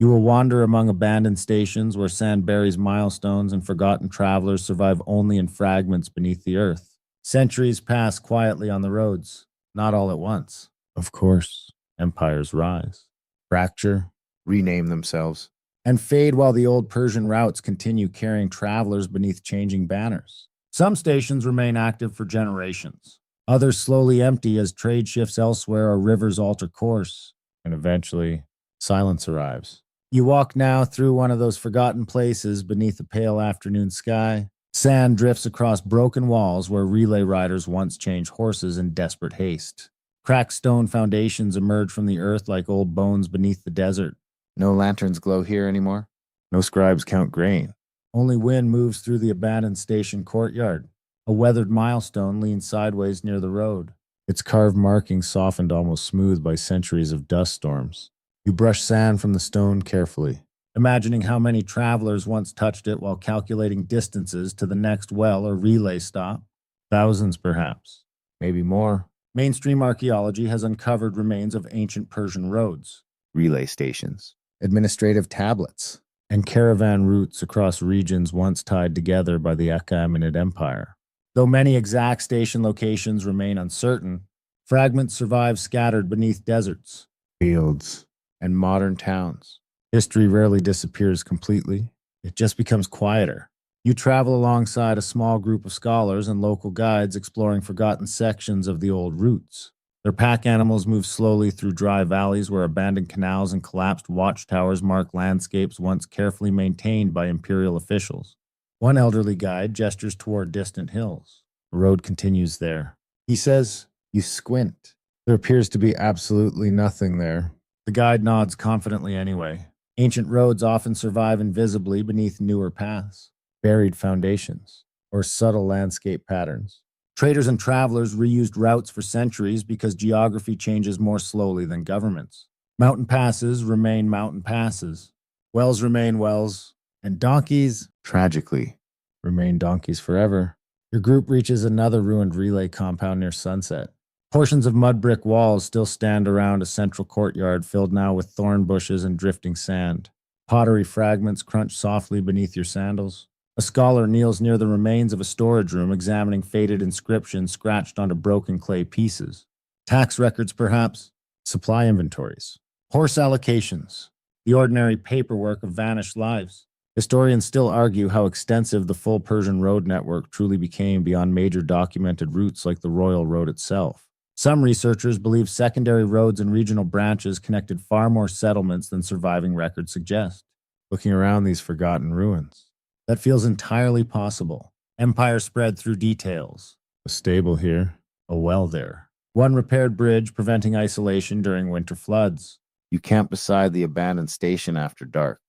you will wander among abandoned stations where sand buries milestones and forgotten travelers survive only in fragments beneath the earth. Centuries pass quietly on the roads, not all at once. Of course, empires rise, fracture, rename themselves, and fade while the old Persian routes continue carrying travelers beneath changing banners. Some stations remain active for generations. Others slowly empty as trade shifts elsewhere or rivers alter course. And eventually, silence arrives. You walk now through one of those forgotten places beneath a pale afternoon sky. Sand drifts across broken walls where relay riders once changed horses in desperate haste. Cracked stone foundations emerge from the earth like old bones beneath the desert. No lanterns glow here anymore. No scribes count grain. Only wind moves through the abandoned station courtyard. A weathered milestone leans sideways near the road, its carved markings softened almost smooth by centuries of dust storms. You brush sand from the stone carefully, imagining how many travelers once touched it while calculating distances to the next well or relay stop. Thousands, perhaps. Maybe more. Mainstream archaeology has uncovered remains of ancient Persian roads, relay stations, administrative tablets, and caravan routes across regions once tied together by the Achaemenid Empire. Though many exact station locations remain uncertain, fragments survive scattered beneath deserts, fields, and modern towns. History rarely disappears completely. It just becomes quieter. You travel alongside a small group of scholars and local guides exploring forgotten sections of the old routes. Their pack animals move slowly through dry valleys where abandoned canals and collapsed watchtowers mark landscapes once carefully maintained by imperial officials. One elderly guide gestures toward distant hills. The road continues there. He says, "You squint. There appears to be absolutely nothing there." The guide nods confidently anyway. Ancient roads often survive invisibly beneath newer paths, buried foundations, or subtle landscape patterns. Traders and travelers reused routes for centuries because geography changes more slowly than governments. Mountain passes remain mountain passes. Wells remain wells. And donkeys, tragically, remain donkeys forever. Your group reaches another ruined relay compound near sunset. Portions of mud brick walls still stand around a central courtyard filled now with thorn bushes and drifting sand. Pottery fragments crunch softly beneath your sandals. A scholar kneels near the remains of a storage room examining faded inscriptions scratched onto broken clay pieces. Tax records, perhaps? Supply inventories. Horse allocations. The ordinary paperwork of vanished lives. Historians still argue how extensive the full Persian road network truly became beyond major documented routes like the Royal Road itself. Some researchers believe secondary roads and regional branches connected far more settlements than surviving records suggest. Looking around these forgotten ruins, that feels entirely possible. Empire spread through details. A stable here, a well there. One repaired bridge preventing isolation during winter floods. You camp beside the abandoned station after dark.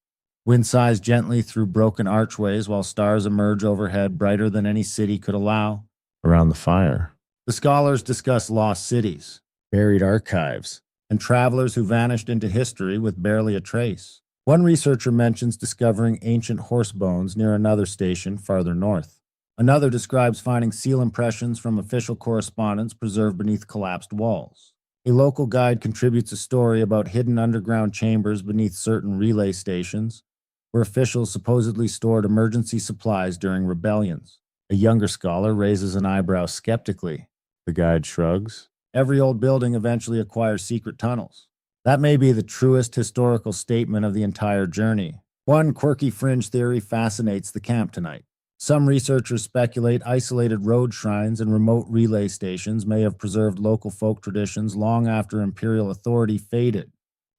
Wind sighs gently through broken archways while stars emerge overhead brighter than any city could allow. Around the fire, the scholars discuss lost cities, buried archives, and travelers who vanished into history with barely a trace. One researcher mentions discovering ancient horse bones near another station farther north. Another describes finding seal impressions from official correspondence preserved beneath collapsed walls. A local guide contributes a story about hidden underground chambers beneath certain relay stations, where officials supposedly stored emergency supplies during rebellions. A younger scholar raises an eyebrow skeptically. The guide shrugs. Every old building eventually acquires secret tunnels. That may be the truest historical statement of the entire journey. One quirky fringe theory fascinates the camp tonight. Some researchers speculate isolated road shrines and remote relay stations may have preserved local folk traditions long after imperial authority faded.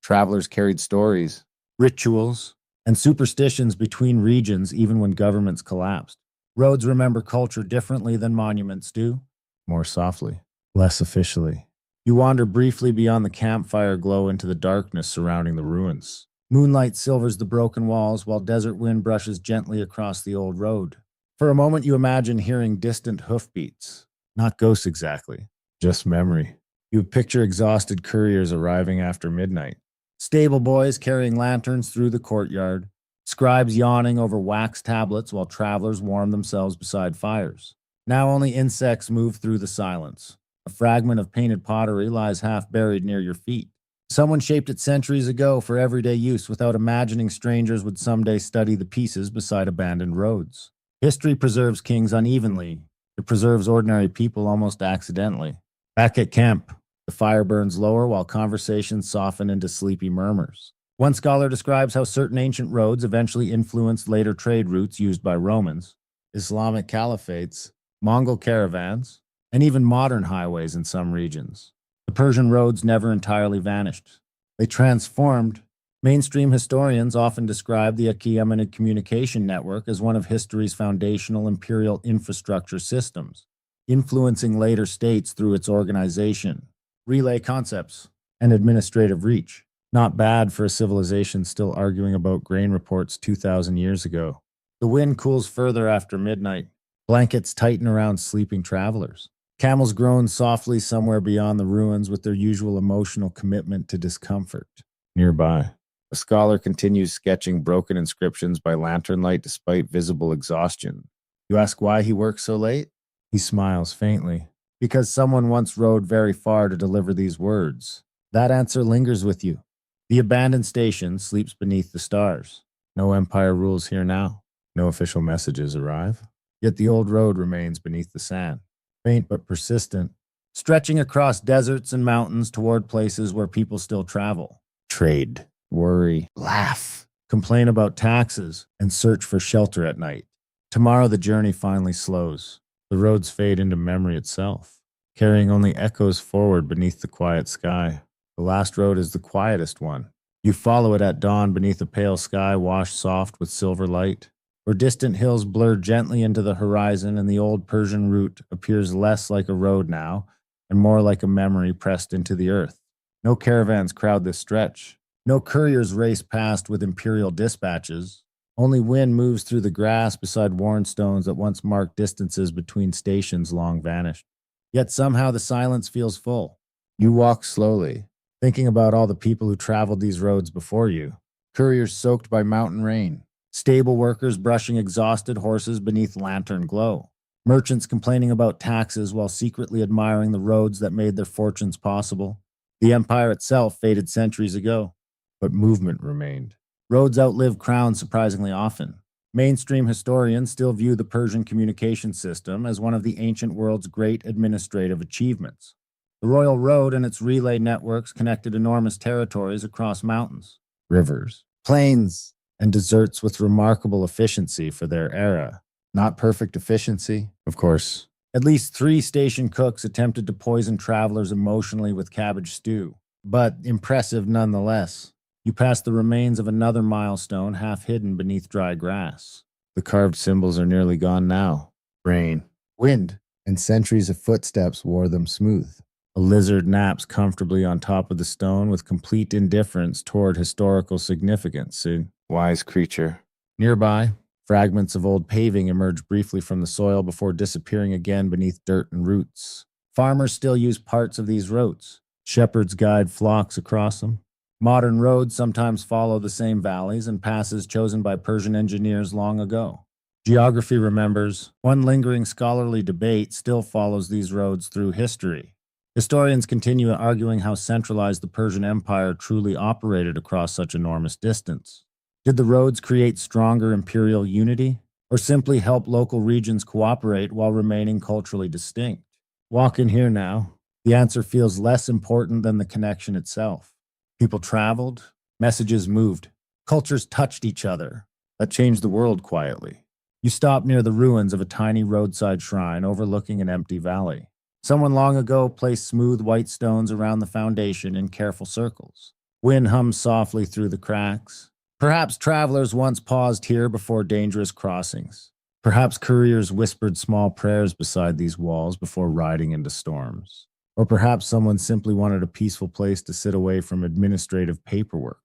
Travelers carried stories, rituals, and superstitions between regions even when governments collapsed. Roads remember culture differently than monuments do. More softly, less officially. You wander briefly beyond the campfire glow into the darkness surrounding the ruins. Moonlight silvers the broken walls while desert wind brushes gently across the old road. For a moment, you imagine hearing distant hoofbeats. Not ghosts exactly, just memory. You picture exhausted couriers arriving after midnight. Stable boys carrying lanterns through the courtyard. Scribes yawning over wax tablets while travelers warm themselves beside fires. Now only insects move through the silence. A fragment of painted pottery lies half buried near your feet. Someone shaped it centuries ago for everyday use without imagining strangers would someday study the pieces beside abandoned roads. History preserves kings unevenly. It preserves ordinary people almost accidentally. Back at camp, the fire burns lower while conversations soften into sleepy murmurs. One scholar describes how certain ancient roads eventually influenced later trade routes used by Romans, Islamic caliphates, Mongol caravans, and even modern highways in some regions. The Persian roads never entirely vanished. They transformed. Mainstream historians often describe the Achaemenid communication network as one of history's foundational imperial infrastructure systems, influencing later states through its organization, relay concepts, and administrative reach. Not bad for a civilization still arguing about grain reports 2,000 years ago. The wind cools further after midnight. Blankets tighten around sleeping travelers. Camels groan softly somewhere beyond the ruins with their usual emotional commitment to discomfort. Nearby, a scholar continues sketching broken inscriptions by lantern light despite visible exhaustion. You ask why he works so late? He smiles faintly. Because someone once rode very far to deliver these words. That answer lingers with you. The abandoned station sleeps beneath the stars. No empire rules here now. No official messages arrive. Yet the old road remains beneath the sand, faint but persistent, stretching across deserts and mountains toward places where people still travel. Trade, worry, laugh, complain about taxes, and search for shelter at night. Tomorrow the journey finally slows. The roads fade into memory itself, carrying only echoes forward beneath the quiet sky. The last road is the quietest one. You follow it at dawn beneath a pale sky washed soft with silver light, where distant hills blur gently into the horizon and the old Persian route appears less like a road now and more like a memory pressed into the earth. No caravans crowd this stretch. No couriers race past with imperial dispatches. Only wind moves through the grass beside worn stones that once marked distances between stations long vanished. Yet somehow the silence feels full. You walk slowly, thinking about all the people who traveled these roads before you. Couriers soaked by mountain rain. Stable workers brushing exhausted horses beneath lantern glow. Merchants complaining about taxes while secretly admiring the roads that made their fortunes possible. The empire itself faded centuries ago, but movement remained. Roads outlive crowns surprisingly often. Mainstream historians still view the Persian communication system as one of the ancient world's great administrative achievements. The Royal Road and its relay networks connected enormous territories across mountains, rivers, plains, and desserts with remarkable efficiency for their era. Not perfect efficiency, of course. At least 3 station cooks attempted to poison travelers emotionally with cabbage stew, but impressive nonetheless. You pass the remains of another milestone half hidden beneath dry grass. The carved symbols are nearly gone now. Rain, wind, and centuries of footsteps wore them smooth. A lizard naps comfortably on top of the stone with complete indifference toward historical significance. A wise creature. Nearby, fragments of old paving emerge briefly from the soil before disappearing again beneath dirt and roots. Farmers still use parts of these roads. Shepherds guide flocks across them. Modern roads sometimes follow the same valleys and passes chosen by Persian engineers long ago. Geography remembers, one lingering scholarly debate still follows these roads through history. Historians continue arguing how centralized the Persian Empire truly operated across such enormous distance. Did the roads create stronger imperial unity, or simply help local regions cooperate while remaining culturally distinct? Walk in here now. The answer feels less important than the connection itself. People traveled, messages moved, cultures touched each other. That changed the world quietly. You stop near the ruins of a tiny roadside shrine overlooking an empty valley. Someone long ago placed smooth white stones around the foundation in careful circles. Wind hums softly through the cracks. Perhaps travelers once paused here before dangerous crossings. Perhaps couriers whispered small prayers beside these walls before riding into storms. Or perhaps someone simply wanted a peaceful place to sit away from administrative paperwork.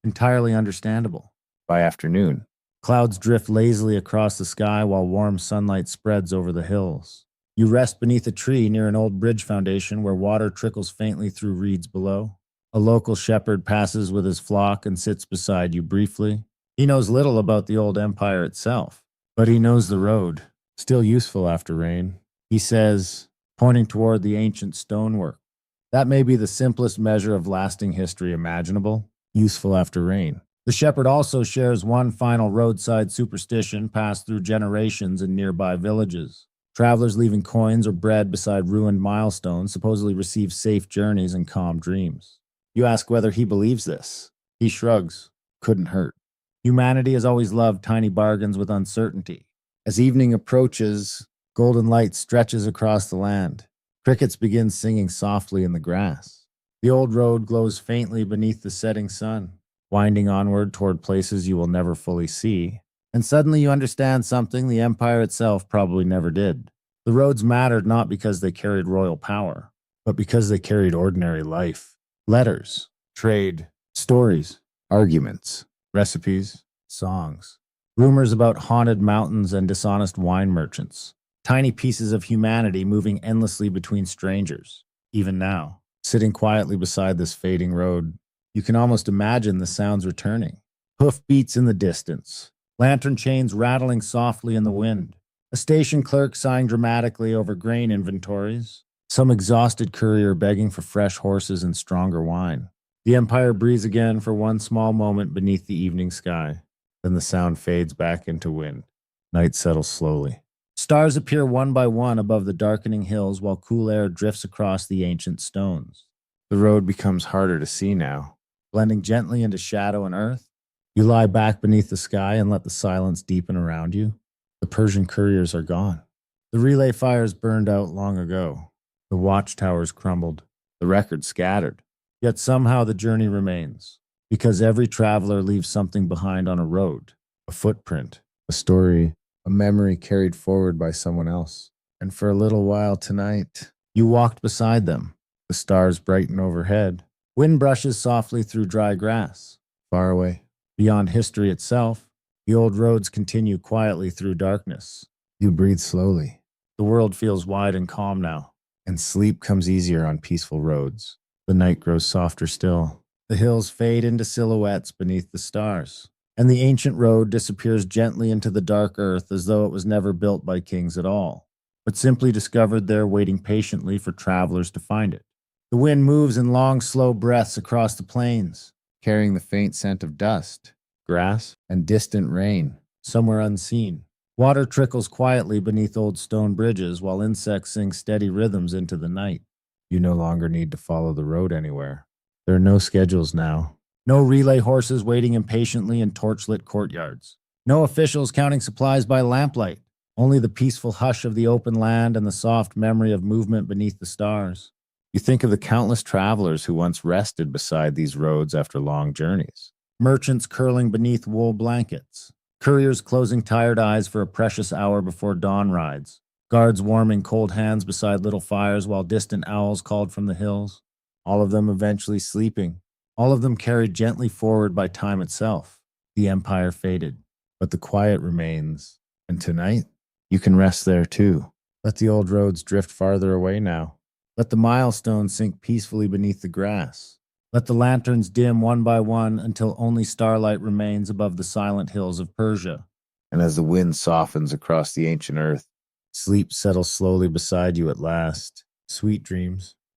Entirely understandable. By afternoon, clouds drift lazily across the sky while warm sunlight spreads over the hills. You rest beneath a tree near an old bridge foundation where water trickles faintly through reeds below. A local shepherd passes with his flock and sits beside you briefly. He knows little about the old empire itself, but he knows the road, still useful after rain. He says, pointing toward the ancient stonework, that may be the simplest measure of lasting history imaginable, useful after rain. The shepherd also shares one final roadside superstition passed through generations in nearby villages. Travelers leaving coins or bread beside ruined milestones supposedly receive safe journeys and calm dreams. You ask whether he believes this. He shrugs. Couldn't hurt. Humanity has always loved tiny bargains with uncertainty. As evening approaches, golden light stretches across the land. Crickets begin singing softly in the grass. The old road glows faintly beneath the setting sun, winding onward toward places you will never fully see. And suddenly you understand something the empire itself probably never did. The roads mattered not because they carried royal power, but because they carried ordinary life. Letters, trade, stories, arguments, recipes, songs, rumors about haunted mountains and dishonest wine merchants. Tiny pieces of humanity moving endlessly between strangers. Even now, sitting quietly beside this fading road, you can almost imagine the sounds returning. Hoof beats in the distance. Lantern chains rattling softly in the wind. A station clerk sighing dramatically over grain inventories. Some exhausted courier begging for fresh horses and stronger wine. The empire breathes again for one small moment beneath the evening sky. Then the sound fades back into wind. Night settles slowly. Stars appear one by one above the darkening hills while cool air drifts across the ancient stones. The road becomes harder to see now, blending gently into shadow and earth. You lie back beneath the sky and let the silence deepen around you. The Persian couriers are gone. The relay fires burned out long ago. The watchtowers crumbled. The records scattered. Yet somehow the journey remains, because every traveler leaves something behind on a road, a footprint, a story, a memory carried forward by someone else. And for a little while tonight, you walked beside them. The stars brighten overhead. Wind brushes softly through dry grass. Far away, beyond history itself, the old roads continue quietly through darkness. You breathe slowly. The world feels wide and calm now, and sleep comes easier on peaceful roads. The night grows softer still. The hills fade into silhouettes beneath the stars, and the ancient road disappears gently into the dark earth as though it was never built by kings at all, but simply discovered there waiting patiently for travelers to find it. The wind moves in long, slow breaths across the plains, carrying the faint scent of dust, grass, and distant rain, somewhere unseen. Water trickles quietly beneath old stone bridges while insects sing steady rhythms into the night. You no longer need to follow the road anywhere. There are no schedules now, No relay horses waiting impatiently in torchlit courtyards. No officials counting supplies by lamplight. Only the peaceful hush of the open land and the soft memory of movement beneath the stars. You think of the countless travelers who once rested beside these roads after long journeys. Merchants curling beneath wool blankets. Couriers closing tired eyes for a precious hour before dawn rides. Guards warming cold hands beside little fires while distant owls called from the hills. All of them eventually sleeping. All of them carried gently forward by time itself. The empire faded, but the quiet remains. And tonight, you can rest there too. Let the old roads drift farther away now. Let the milestones sink peacefully beneath the grass. Let the lanterns dim one by one until only starlight remains above the silent hills of Persia. And as the wind softens across the ancient earth, sleep settles slowly beside you at last. Sweet dreams.